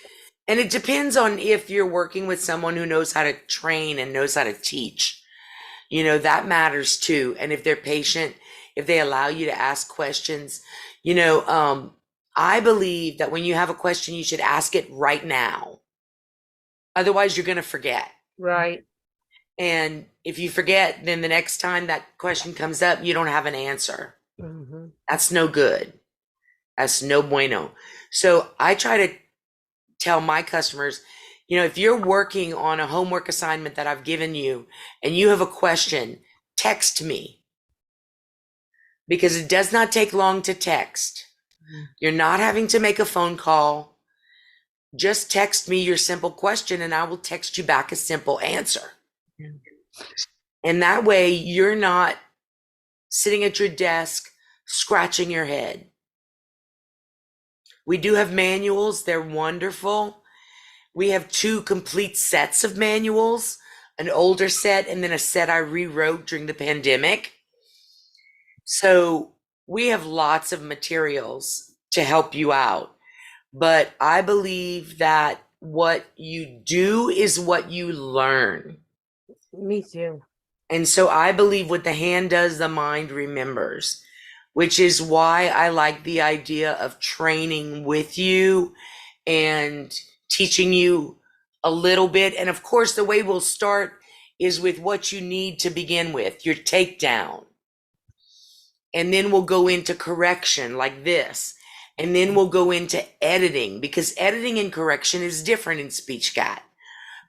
and it depends on if you're working with someone who knows how to train and knows how to teach. You know, that matters too. And if they're patient, if they allow you to ask questions, you know, I believe that when you have a question, you should ask it right now. Otherwise, you're going to forget. Right. And if you forget, then the next time that question comes up, you don't have an answer. Mhm. That's no good. That's no bueno. So I try to tell my customers, if you're working on a homework assignment that I've given you and you have a question, text me, because it does not take long to text. You're not having to make a phone call. Just text me your simple question and I will text you back a simple answer. Yeah. And that way you're not sitting at your desk scratching your head. We do have manuals. They're wonderful. We have 2 complete sets of manuals, an older set and then a set I rewrote during the pandemic. So we have lots of materials to help you out. But I believe that what you do is what you learn. Me too. And so I believe what the hand does, the mind remembers, which is why I like the idea of training with you and teaching you a little bit. And of course, the way we'll start is with what you need to begin with, your takedown. And then we'll go into correction like this. And then we'll go into editing, because editing and correction is different in SpeechCAT.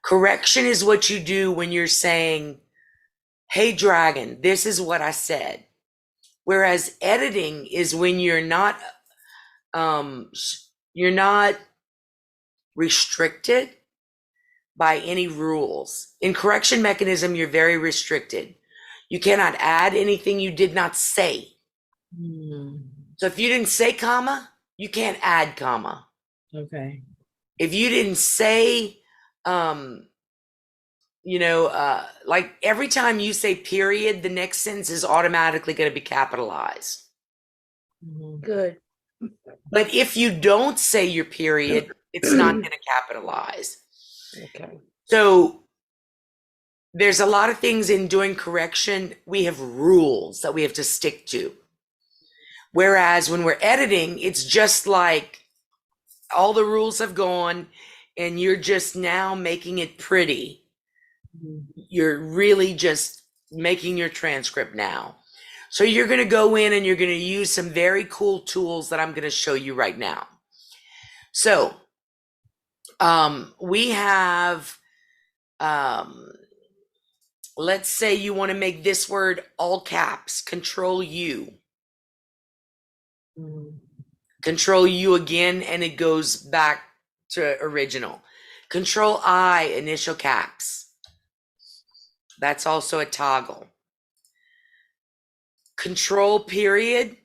Correction is what you do when you're saying, hey, Dragon, this is what I said. Whereas editing is when you're not restricted by any rules. In correction mechanism, you're very restricted. You cannot add anything you did not say. So if you didn't say comma, you can't add comma. Okay. If you didn't say, like every time you say period, the next sentence is automatically going to be capitalized. Good. But if you don't say your period, it's not going to capitalize. Okay. So there's a lot of things in doing correction. We have rules that we have to stick to. Whereas when we're editing, it's just like all the rules have gone and you're just now making it pretty. You're really just making your transcript now. So you're going to go in and you're going to use some very cool tools that I'm going to show you right now. So we have, let's say you want to make this word all caps, Control U. Control U again, and it goes back to original. Control I, initial caps. That's also a toggle. Control period,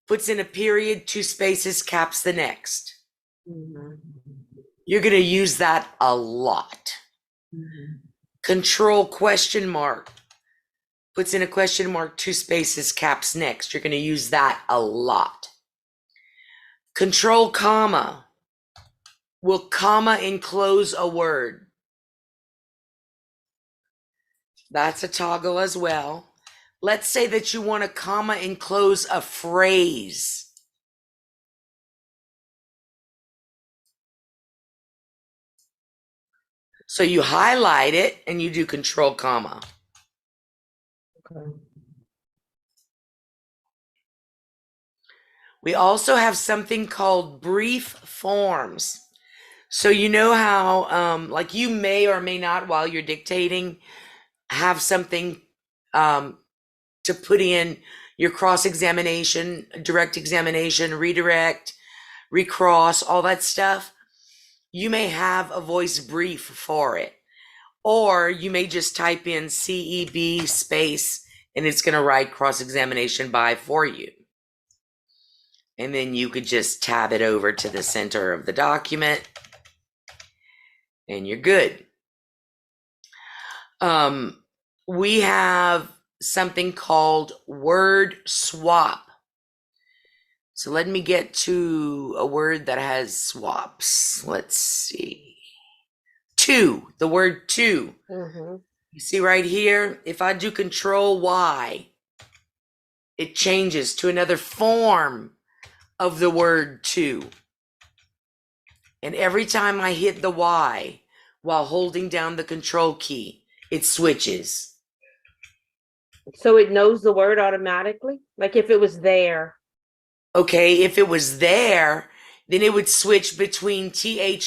puts in a period, 2 spaces, caps the next. You're going to use that a lot. Control question mark, puts in a question mark, 2 spaces, caps next. You're going to use that a lot. Control comma will comma enclose a word. That's a toggle as well. Let's say that you want to comma enclose a phrase. So you highlight it and you do control comma. Okay. We also have something called brief forms. So you know how, like you may or may not, while you're dictating, have something to put in your cross-examination, direct examination, redirect, recross, all that stuff. You may have a voice brief for it. Or you may just type in CEB space and it's going to write cross-examination by for you. And then you could just tab it over to the center of the document and you're good. We have something called word swap. So let me get to a word that has swaps. Let's see. To, the word to. You see right here, if I do control Y, it changes to another form of the word to. And every time I hit the Y while holding down the control key, it switches. So it knows the word automatically? Like if it was there. Okay, if it was there, then it would switch between THERE,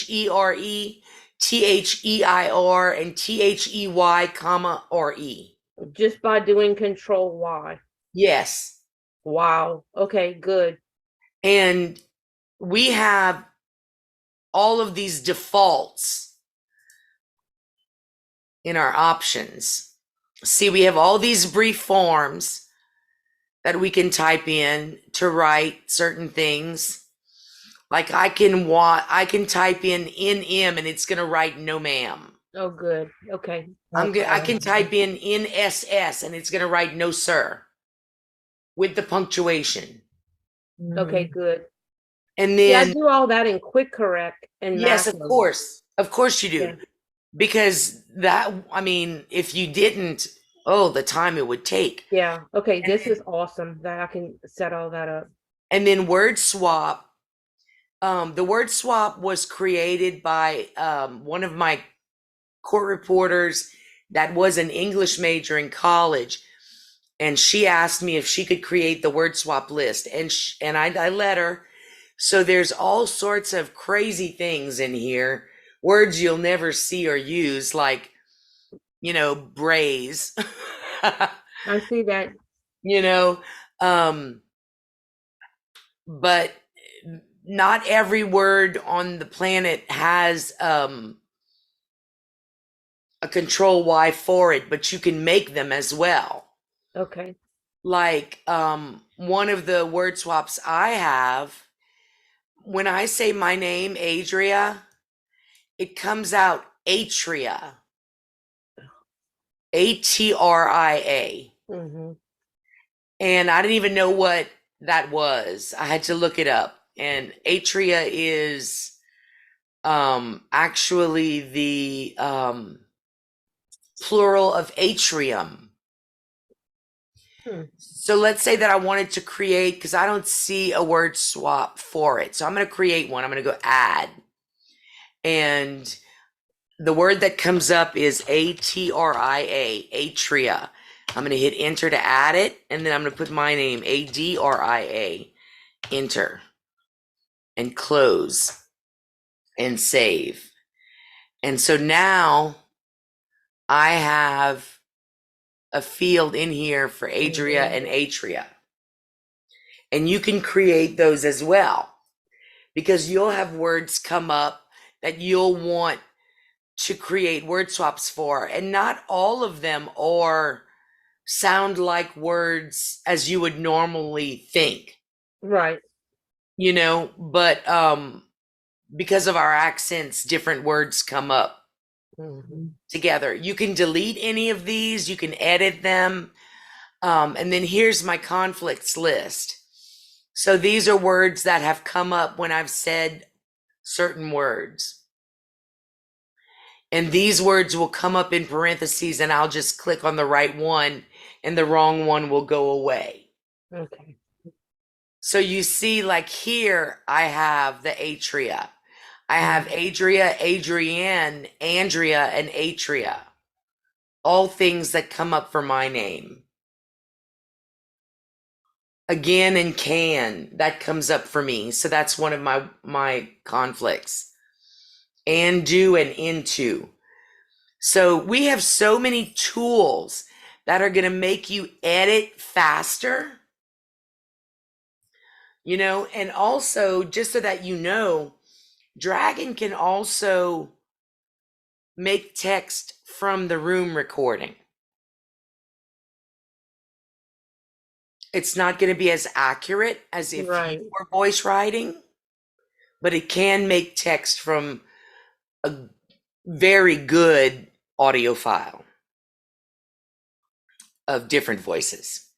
THEIR, and THEY, comma, or E. Just by doing Control Y. Yes. Wow. Okay, good. And we have all of these defaults in our options. See, we have all these brief forms that we can type in to write certain things. Like I can type in NM and it's gonna write no ma'am. Oh, good. Okay. I can type in NSS and it's gonna write no sir with the punctuation. Okay, good. And Yeah, I then do all that in quick correct and yes, of macro. course you do. Yeah. Because that, I mean, if you didn't, oh, the time it would take. Yeah. Okay, this is awesome that I can set all that up. And then word swap. The word swap was created by one of my court reporters that was an English major in college. And she asked me if she could create the word swap list. And I let her. So there's all sorts of crazy things in here. Words you'll never see or use, like, braise. I see that. But not every word on the planet has a Control Y for it, but you can make them as well. Okay. Like one of the word swaps I have, when I say my name, Adria, it comes out Atria. ATRIA. Mm-hmm. And I didn't even know what that was. I had to look it up. And atria is actually the plural of atrium. So let's say that I wanted to create, because I don't see a word swap for it. So I'm going to create one. I'm going to go add. And the word that comes up is ATRIA, atria. I'm going to hit enter to add it. And then I'm going to put my name, ADRIA, enter, and close, and save. And so now I have a field in here for Adria and Atria. And you can create those as well, because you'll have words come up that you'll want to create word swaps for. And not all of them are sound like words as you would normally think. Right. But because of our accents, different words come up together. You can delete any of these, you can edit them. And then here's my conflicts list. So these are words that have come up when I've said certain words. And these words will come up in parentheses, and I'll just click on the right one and the wrong one will go away. Okay. So you see, like here, I have the atria. I have Adria, Adrienne, Andrea, and Atria. All things that come up for my name. Again, and can, that comes up for me. So that's one of my conflicts. And do and into. So we have so many tools that are going to make you edit faster. And also, just so that Dragon can also make text from the room recording. It's not going to be as accurate as if you were voice writing, but it can make text from a very good audio file of different voices.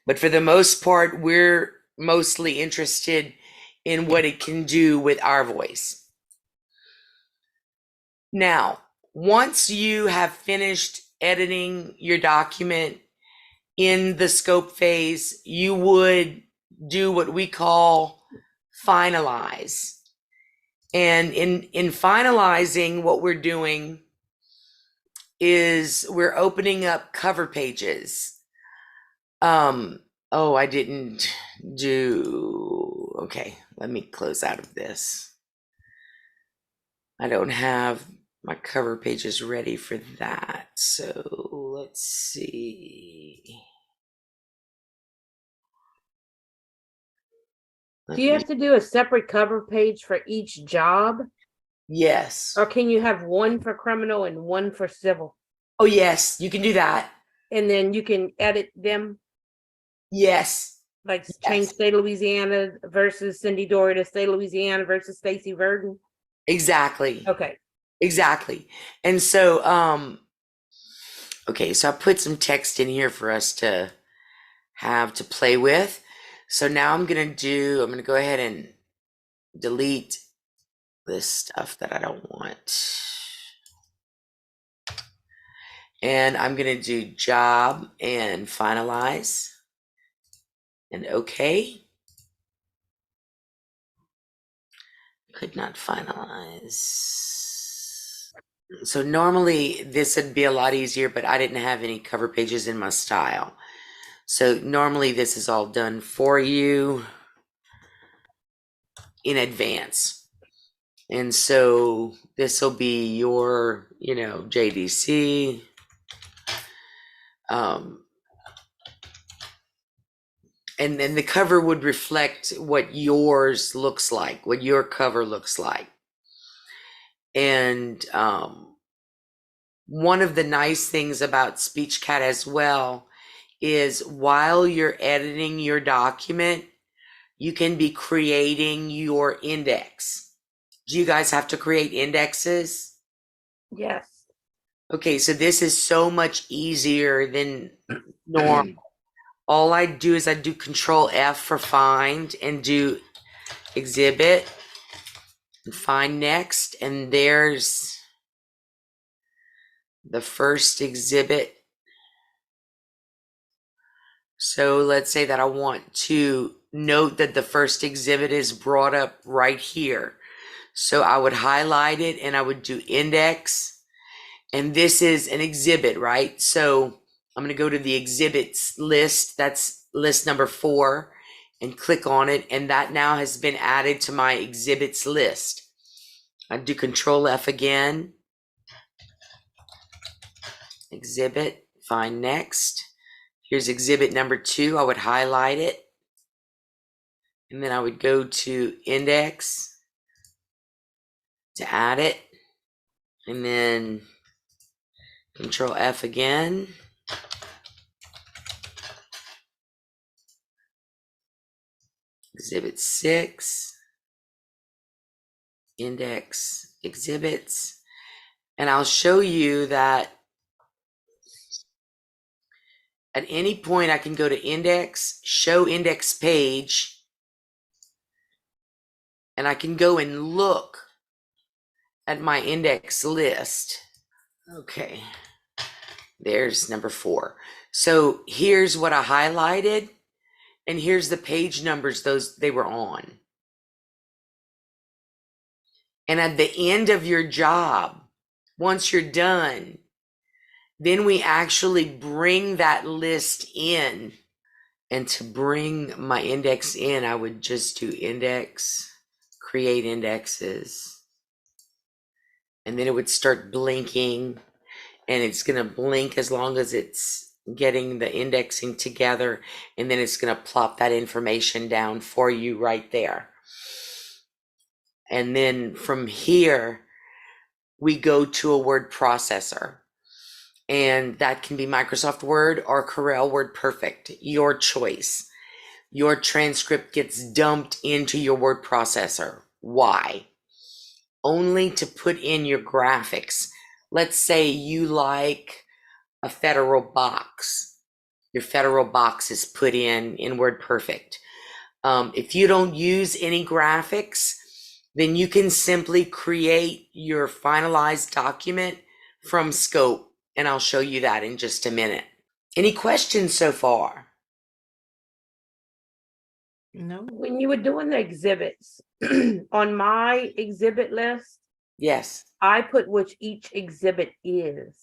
But for the most part, we're mostly interested in what it can do with our voice. Now, once you have finished editing your document in the scope phase, you would do what we call finalize. And in finalizing, what we're doing is we're opening up cover pages. Oh, I didn't do, okay, let me close out of this. I don't have my cover pages ready for that. So let's see. Do you have to do a separate cover page for each job? Yes. Or can you have one for criminal and one for civil? Oh, yes, you can do that. And then you can edit them, Yes. like change Yes. State of Louisiana versus Cindy Dory to State of Louisiana versus Stacey Verdon. Exactly. Okay. Exactly. And so, okay, so I put some text in here for us to have to play with. So now I'm going to go ahead and delete this stuff that I don't want. And I'm going to do job and finalize and okay. Could not finalize. So normally this would be a lot easier, but I didn't have any cover pages in my style. So normally this is all done for you in advance. And so this will be your, JDC. And then the cover would reflect what yours looks like, what your cover looks like. And one of the nice things about SpeechCAT as well is while you're editing your document, you can be creating your index. Do you guys have to create indexes? Yes. Okay, so this is so much easier than normal. All I do is I do Control F for find and do exhibit and find next, and there's the first exhibit. So let's say that I want to note that the first exhibit is brought up right here. So I would highlight it and I would do index, and this is an exhibit, right? So I'm going to go to the exhibits list. That's list number 4, and click on it. And that now has been added to my exhibits list. I do Control F again. Exhibit, find next. Here's exhibit number 2. I would highlight it. And then I would go to index to add it. And then Control F again. Exhibit 6. Index exhibits. And I'll show you that at any point I can go to index, show index page, and I can go and look at my index list. Okay, there's number 4. So here's what I highlighted, and here's the page numbers they were on. And at the end of your job, once you're done, then we actually bring that list in. And to bring my index in, I would just do index, create indexes. And then it would start blinking, and it's going to blink as long as it's getting the indexing together. And then it's going to plop that information down for you right there. And then from here, we go to a word processor. And that can be Microsoft Word or Corel Word Perfect, your choice. Your transcript gets dumped into your word processor. Why? Only to put in your graphics. Let's say you like a federal box. Your federal box is put in Word Perfect. If you don't use any graphics, then you can simply create your finalized document from scope. And I'll show you that in just a minute. Any questions so far? No. When you were doing the exhibits, on my exhibit list, Yes. I put which each exhibit is.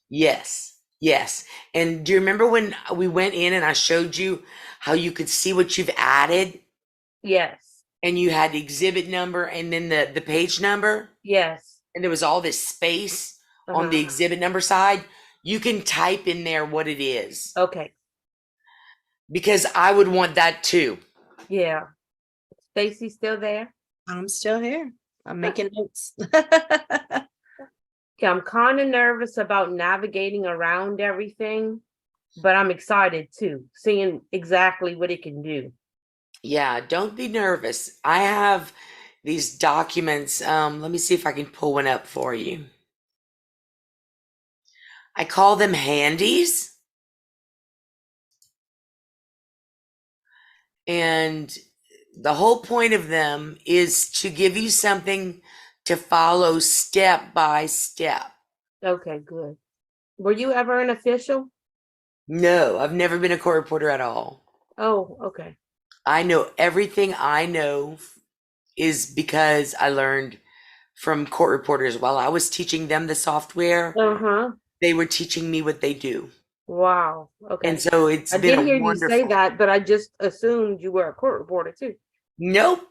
Yes, yes. And do you remember when we went in and I showed you how you could see what you've added Yes, and you had the exhibit number and then the page number yes. and there was all this space on the Uh-huh. exhibit number side? You can type in there what it is Okay, because I would want that too. yeah. Stacy still there? I'm still here. I'm making notes. Okay, I'm kind of nervous about navigating around everything, but I'm excited too, seeing exactly what it can do. Yeah, don't be nervous. I have these documents. Let me see if I can pull one up for you. I call them handies. And the whole point of them is to give you something to follow step by step. Okay, good. Were you ever an official? No, I've never been a court reporter at all. Oh, okay. I know everything I know is because I learned from court reporters while I was teaching them the software. Uh-huh. They were teaching me what they do. Wow. And Okay. so it's I been did a hear you say wonderful. that, but I just assumed you were a court reporter too. Nope.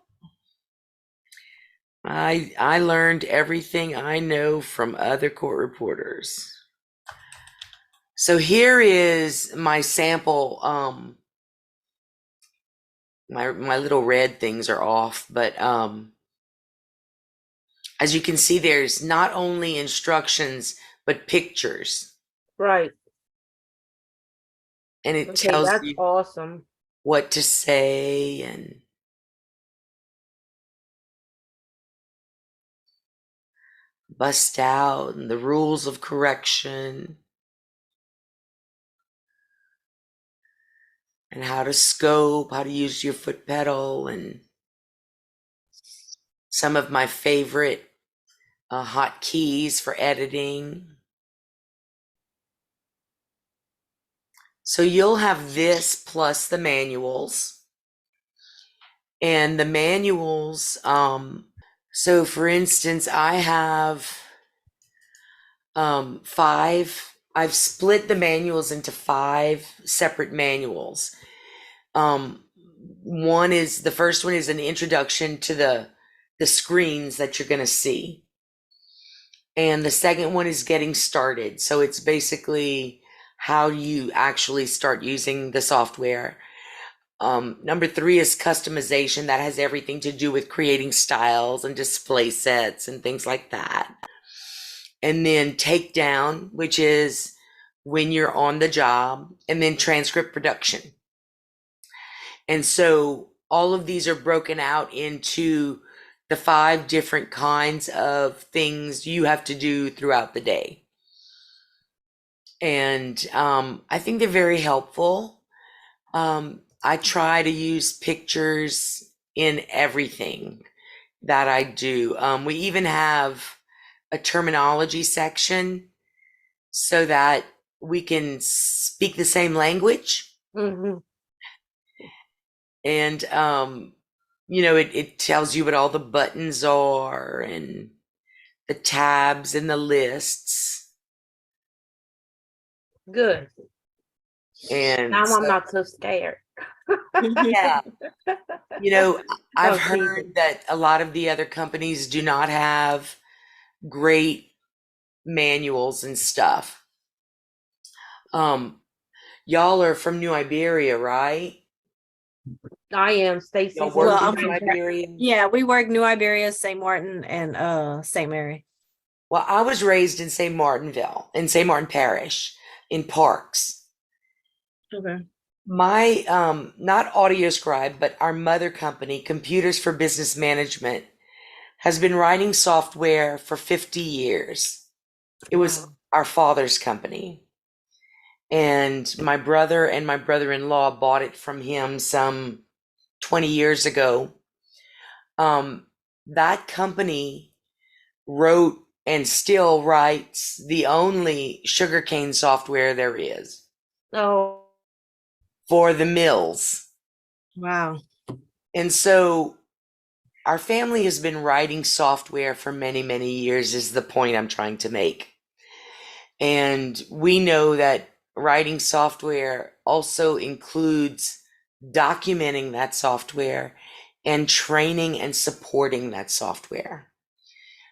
I learned everything I know from other court reporters. So here is my sample. My little red things are off, but as you can see, there's not only instructions but pictures, Right. and it Okay, tells that's you awesome. what to say and bust out and the rules of correction and how to scope, how to use your foot pedal, and some of my favorite hotkeys for editing. So you'll have this plus the manuals. And the manuals, so for instance, I have I've split the manuals into 5 separate manuals. The first one is an introduction to the screens that you're gonna see. And the second one is getting started. So it's basically how you actually start using the software. Number 3 is customization. That has everything to do with creating styles and display sets and things like that. And then takedown, which is when you're on the job, and then transcript production. And so all of these are broken out into the 5 different kinds of things you have to do throughout the day. And I think they're very helpful. I try to use pictures in everything that I do. We even have a terminology section so that we can speak the same language. Hmm. And, it tells you what all the buttons are and the tabs and the lists. Good. And Now so, I'm not so scared. yeah, I've Oh, heard teasing. that a lot of the other companies do not have great manuals and stuff. Y'all are from New Iberia, right? I am. Y'all Stacy's work Well, in I'm New from Iberia? Yeah, we work New Iberia, St. Martin, and St. Mary. Well, I was raised in St. Martin Parish, in Parks. Okay. My not AudioScribe, but our mother company, Computers for Business Management, has been writing software for 50 years. It was Wow. our father's company. And my brother and my brother-in-law bought it from him some 20 years ago. That company wrote and still writes the only sugarcane software there is Oh, for the mills. Wow. And so our family has been writing software for many, many years, is the point I'm trying to make. And we know that writing software also includes documenting that software and training and supporting that software.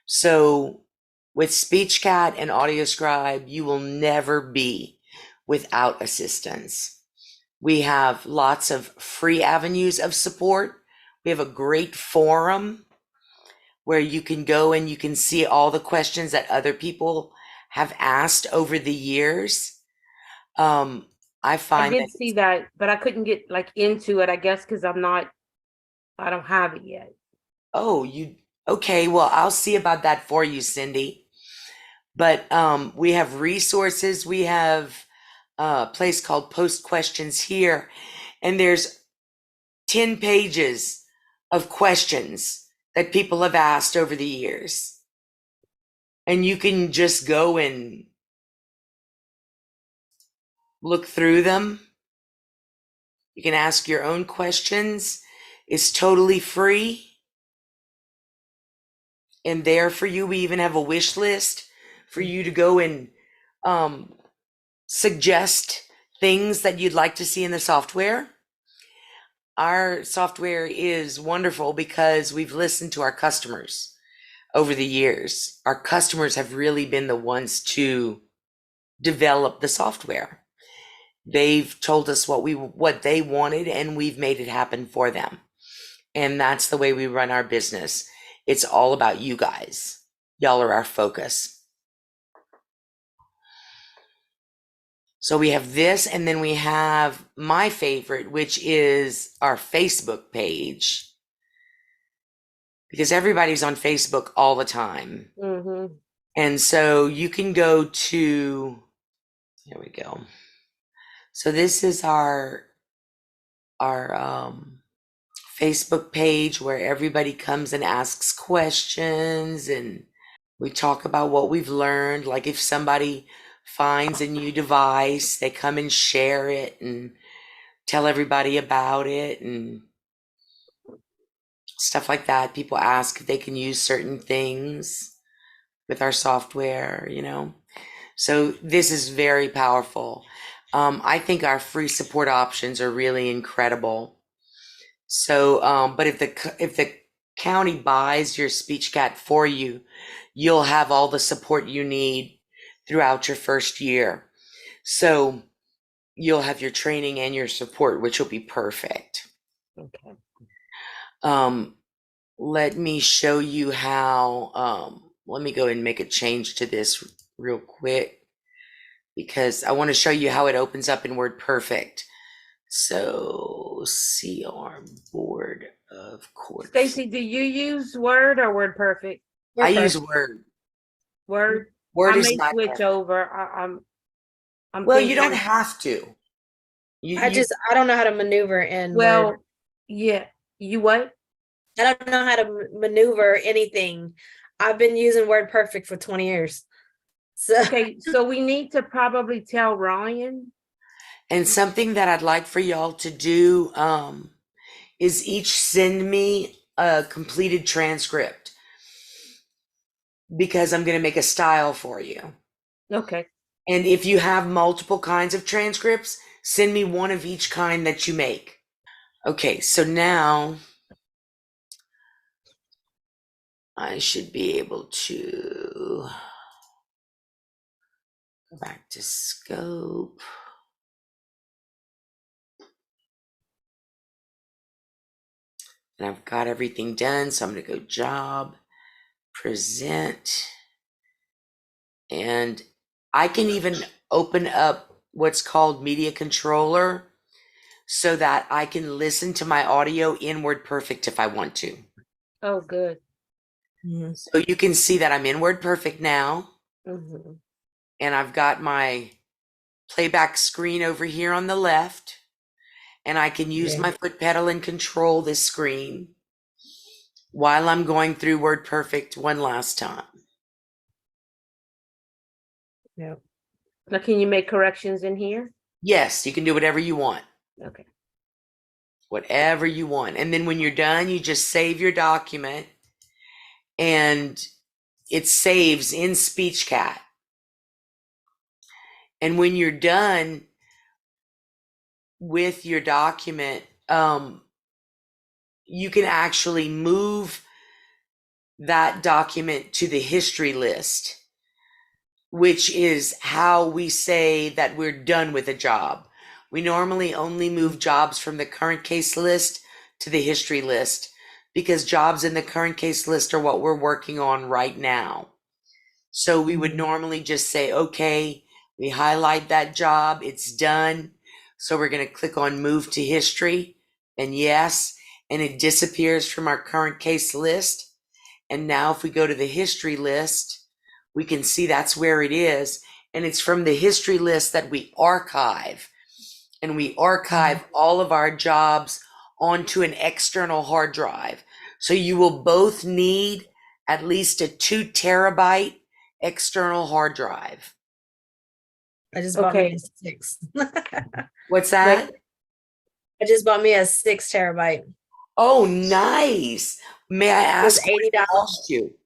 So with SpeechCAT and AudioScribe, you will never be without assistance. We have lots of free avenues of support. We have a great forum where you can go and you can see all the questions that other people have asked over the years. I I find did see that, but I couldn't get like into it, I guess, because I don't have it yet. okay, well, I'll see about that for you, Cindy. But we have resources. We have a place called Post Questions Here, and there's 10 pages of questions that people have asked over the years. And you can just go and look through them. You can ask your own questions. It's totally free and there for you. We even have a wish list for you to go and suggest things that you'd like to see in the software. Our software is wonderful because we've listened to our customers over the years. Our customers have really been the ones to develop the software. They've told us what they wanted, and we've made it happen for them. And that's the way we run our business. It's all about you guys. Y'all are our focus. So we have this, and then we have my favorite, which is our Facebook page. Because everybody's on Facebook all the time. Mm-hmm. And so you can go to, here we go. So this is our Facebook page where everybody comes and asks questions, and we talk about what we've learned. Like if somebody finds a new device, they come and share it and tell everybody about it and stuff like that. People ask if they can use certain things with our software, you know. So this is very powerful. I think our free support options are really incredible. So, but if the county buys your SpeechCAT for you, you'll have all the support you need throughout your first year. So you'll have your training and your support, which will be perfect. Okay. Let me show you how, let me go and make a change to this real quick because I want to show you how it opens up in WordPerfect. So see our board of course. Stacy, do you use Word or WordPerfect? I use Word. Word. Word I is may my switch best. over. I'm Well, you thinking- don't have to. I don't know how to maneuver in Well, Word. yeah. You what? I don't know how to maneuver anything. I've been using WordPerfect for 20 years. So Okay, so we need to probably tell Ryan. And something that I'd like for y'all to do is each send me a completed transcript because I'm going to make a style for you. Okay. And if you have multiple kinds of transcripts, send me one of each kind that you make. Okay, so now I should be able to go back to scope. And I've got everything done, so I'm going to go job, present, and I can even open up what's called Media Controller so that I can listen to my audio in WordPerfect if I want to. Oh, good. So you can see that I'm in WordPerfect now, Mm-hmm. and I've got my playback screen over here on the left, and I can use my foot pedal and control this screen while I'm going through WordPerfect one last time. Yeah. Now, can you make corrections in here? Yes, you can do whatever you want. Okay. Whatever you want. And then when you're done, you just save your document and it saves in SpeechCAT. And when you're done with your document, you can actually move that document to the history list, which is how we say that we're done with a job. We normally only move jobs from the current case list to the history list because jobs in the current case list are what we're working on right now. So we would normally just say, okay, we highlight that job, it's done. So we're going to click on move to history and yes, and it disappears from our current case list. And now if we go to the history list, we can see that's where it is. And it's from the history list that we archive. And we archive all of our jobs onto an external hard drive. So you will both need at least a 2 terabyte external hard drive. I just bought me Okay. a 6. What's that? I just bought me a 6 terabyte. Oh, nice. May I It was ask what it $80. cost you?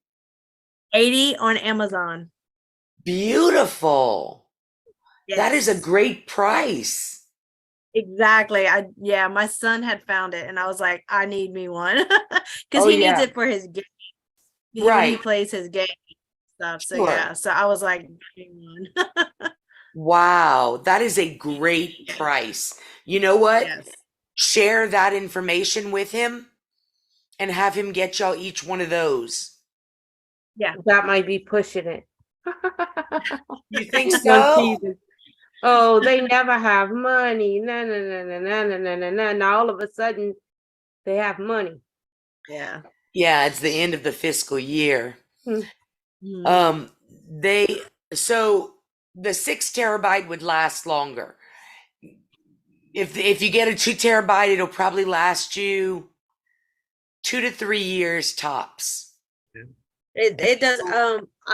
80 on Amazon. Beautiful. That is a Yes. great price. Exactly. My son had found it and I was like, I need me one. Because Oh, he needs yeah. it for his game. When he Right. plays his game stuff. So Sure. yeah. So I was like, give me one. Wow, that is a great Yes. price. You know what? Yes. Share that information with him and have him get y'all each one of those. Yeah. That might be pushing it. You think One so? season. Oh, they never have money. No, no, no, no, no, no, no, no, no. Now all of a sudden they have money. Yeah. Yeah, it's the end of the fiscal year. Mhm. So the 6 terabyte would last longer. If you get a 2 terabyte, it'll probably last you 2 to 3 years tops. It does.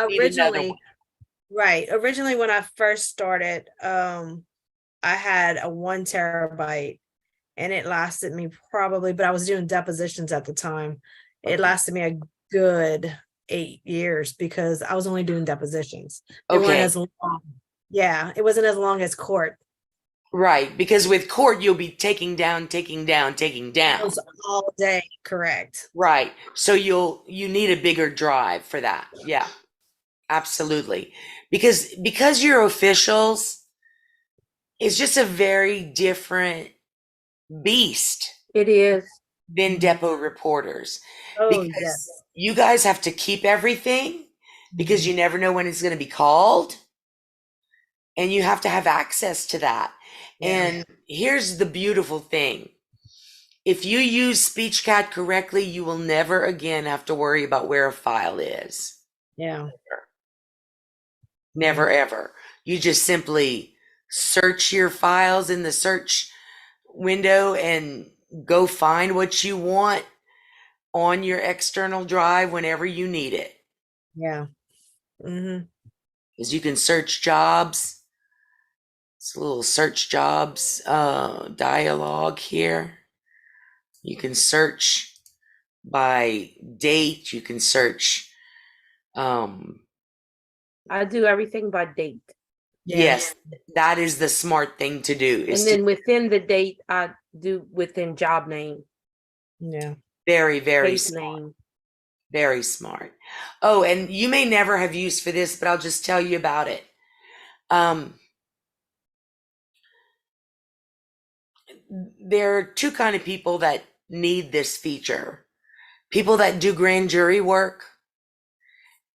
Need another one. Originally when I first started, I had a 1 terabyte and it lasted me probably, but I was doing depositions at the time. It Okay. lasted me a good 8 years because I was only doing depositions. They weren't Okay. as long. Yeah, it wasn't as long as court. Right, because with court you'll be taking down. It was all day, correct. Right. So you need a bigger drive for that. Yeah. Absolutely. Because you're officials, it's just a very different beast It is. than depot reporters. Oh, Because yes. you guys have to keep everything because you never know when it's going to be called. And you have to have access to that. Yeah. And here's the beautiful thing. If you use SpeechCAT correctly, you will never again have to worry about where a file is. Yeah. Never ever. You just simply search your files in the search window and go find what you want on your external drive whenever you need it. Yeah. Because you can search jobs. It's a little search jobs dialogue here. You can search by date. You can search. I do everything by date. Yes, that is the smart thing to do. And then within the date, I do within job name, Yeah. very, very case smart. name. Very smart. Oh, and you may never have use for this, but I'll just tell you about it. There are two kind of people that need this feature. People that do grand jury work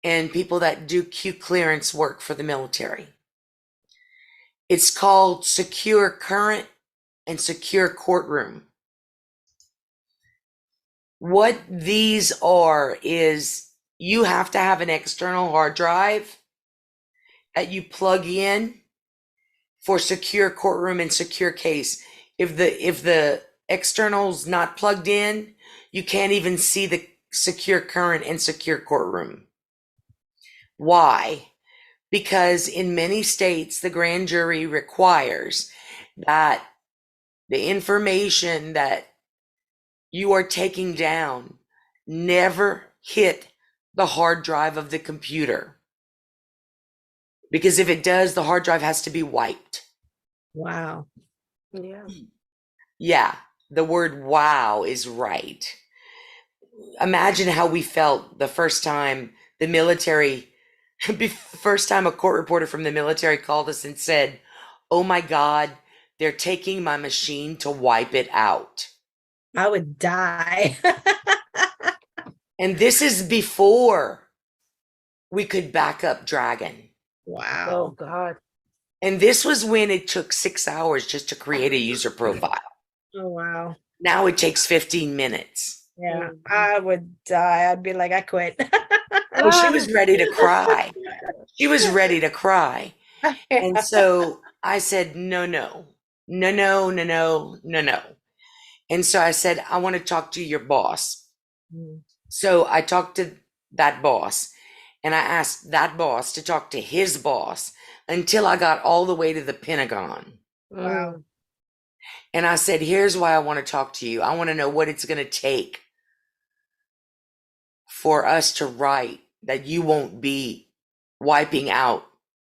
and people that do Q clearance work for the military. It's called Secure Current and Secure Courtroom. What these are is you have to have an external hard drive that you plug in for Secure Courtroom and Secure Case. If the external's not plugged in, you can't even see the Secure Current and Secure Courtroom. Why? Because in many states, the grand jury requires that the information that you are taking down never hit the hard drive of the computer. because if it does, the hard drive has to be wiped. Wow. Yeah. Yeah, the word wow is right. Imagine how we felt the first time the military, first time a court reporter from the military called us and said, "Oh my God, they're taking my machine to wipe it out." I would die. And this is before we could back up Dragon. Oh Wow. God. And this was when it took 6 hours just to create a user profile. Oh wow. Now it takes 15 mintes. Yeah, Mhm. I would die. I'd be like, I quit. Oh, she was ready to cry. She was ready to cry. And so I said, no, no, no, no, no, no, no, no. And so I said, I want to talk to your boss. Mm. So I talked to that boss and I asked that boss to talk to his boss until I got all the way to the Pentagon. Wow. Mm. And I said, here's why I want to talk to you. I want to know what it's going to take for us to write that you won't be wiping out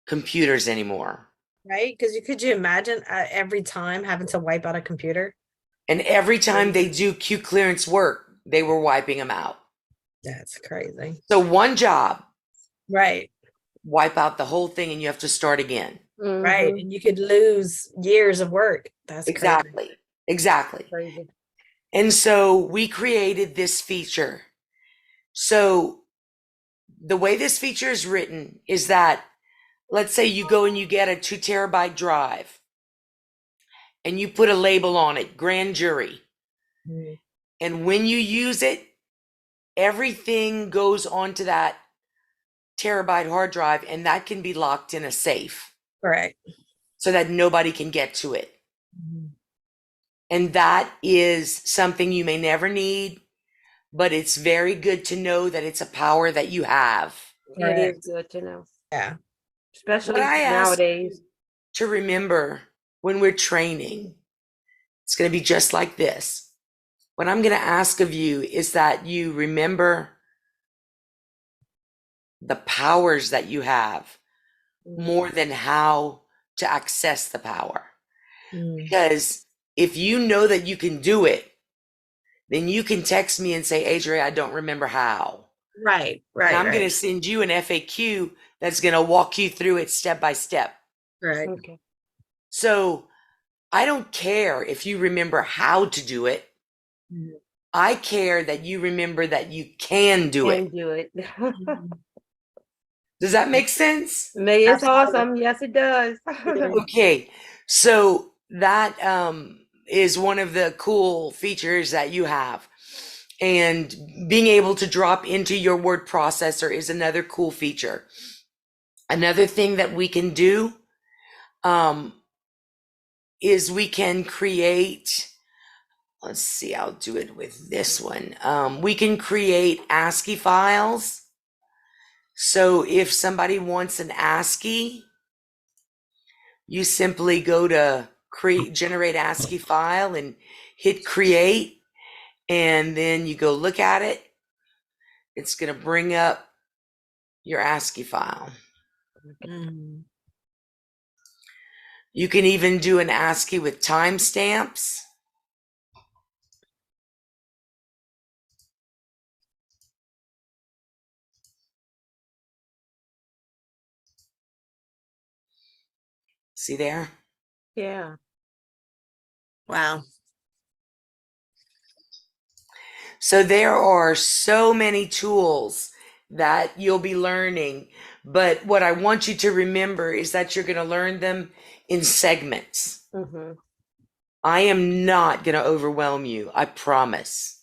computers anymore. Right? Because could you imagine every time having to wipe out a computer? And every time they do Q clearance work, they were wiping them out. That's crazy. So one job, Right. wipe out the whole thing and you have to start again. Right. Mhm. And you could lose years of work. That's Exactly. Exactly. Crazy. And so we created this feature. So the way this feature is written is that, let's say you go and you get a 2 terabyte drive and you put a label on it, grand jury. crazy. And when you use it, everything goes onto that terabyte hard drive and that can be locked in a safe Correct. so that nobody can get to it. Mhm. And that is something you may never need, but it's very good to know that it's a power that you have. It Correct. is good to know, Yeah. especially What I ask nowadays. to remember when we're training, it's going to be just like this. What I'm going to ask of you is that you remember the powers that you have more than how to access the power. Mm. Because if you know that you can do it, then you can text me and say, Adria, I don't remember how. Right. Right. And I'm right. going to send you an FAQ that's going to walk you through it step by step. Right. Okay. So I don't care if you remember how to do it. Mhm. I care that you remember that you can do it. Can do it. Mhm. Does that make sense? It's Absolutely. awesome. Yes, it does. Okay. So that is one of the cool features that you have. And being able to drop into your word processor is another cool feature. Another thing that we can do is we can create, let's see, I'll do it with this one. We can create ASCII files. So if somebody wants an ASCII, you simply go to generate ASCII file and hit create, and then you go look at it. It's going to bring up your ASCII file. Mhm. You can even do an ASCII with timestamps. See there? Yeah. Wow. So there are so many tools that you'll be learning. But what I want you to remember is that you're going to learn them in segments. Hmm. I am not going to overwhelm you. I promise.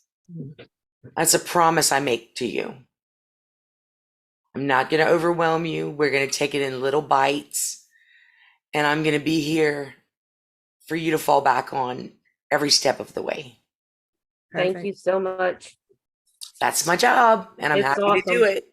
That's a promise I make to you. I'm not going to overwhelm you. We're going to take it in little bites. And I'm going to be here for you to fall back on every step of the way. Thank you so much. That's my job, and I'm It's happy to do awesome. it.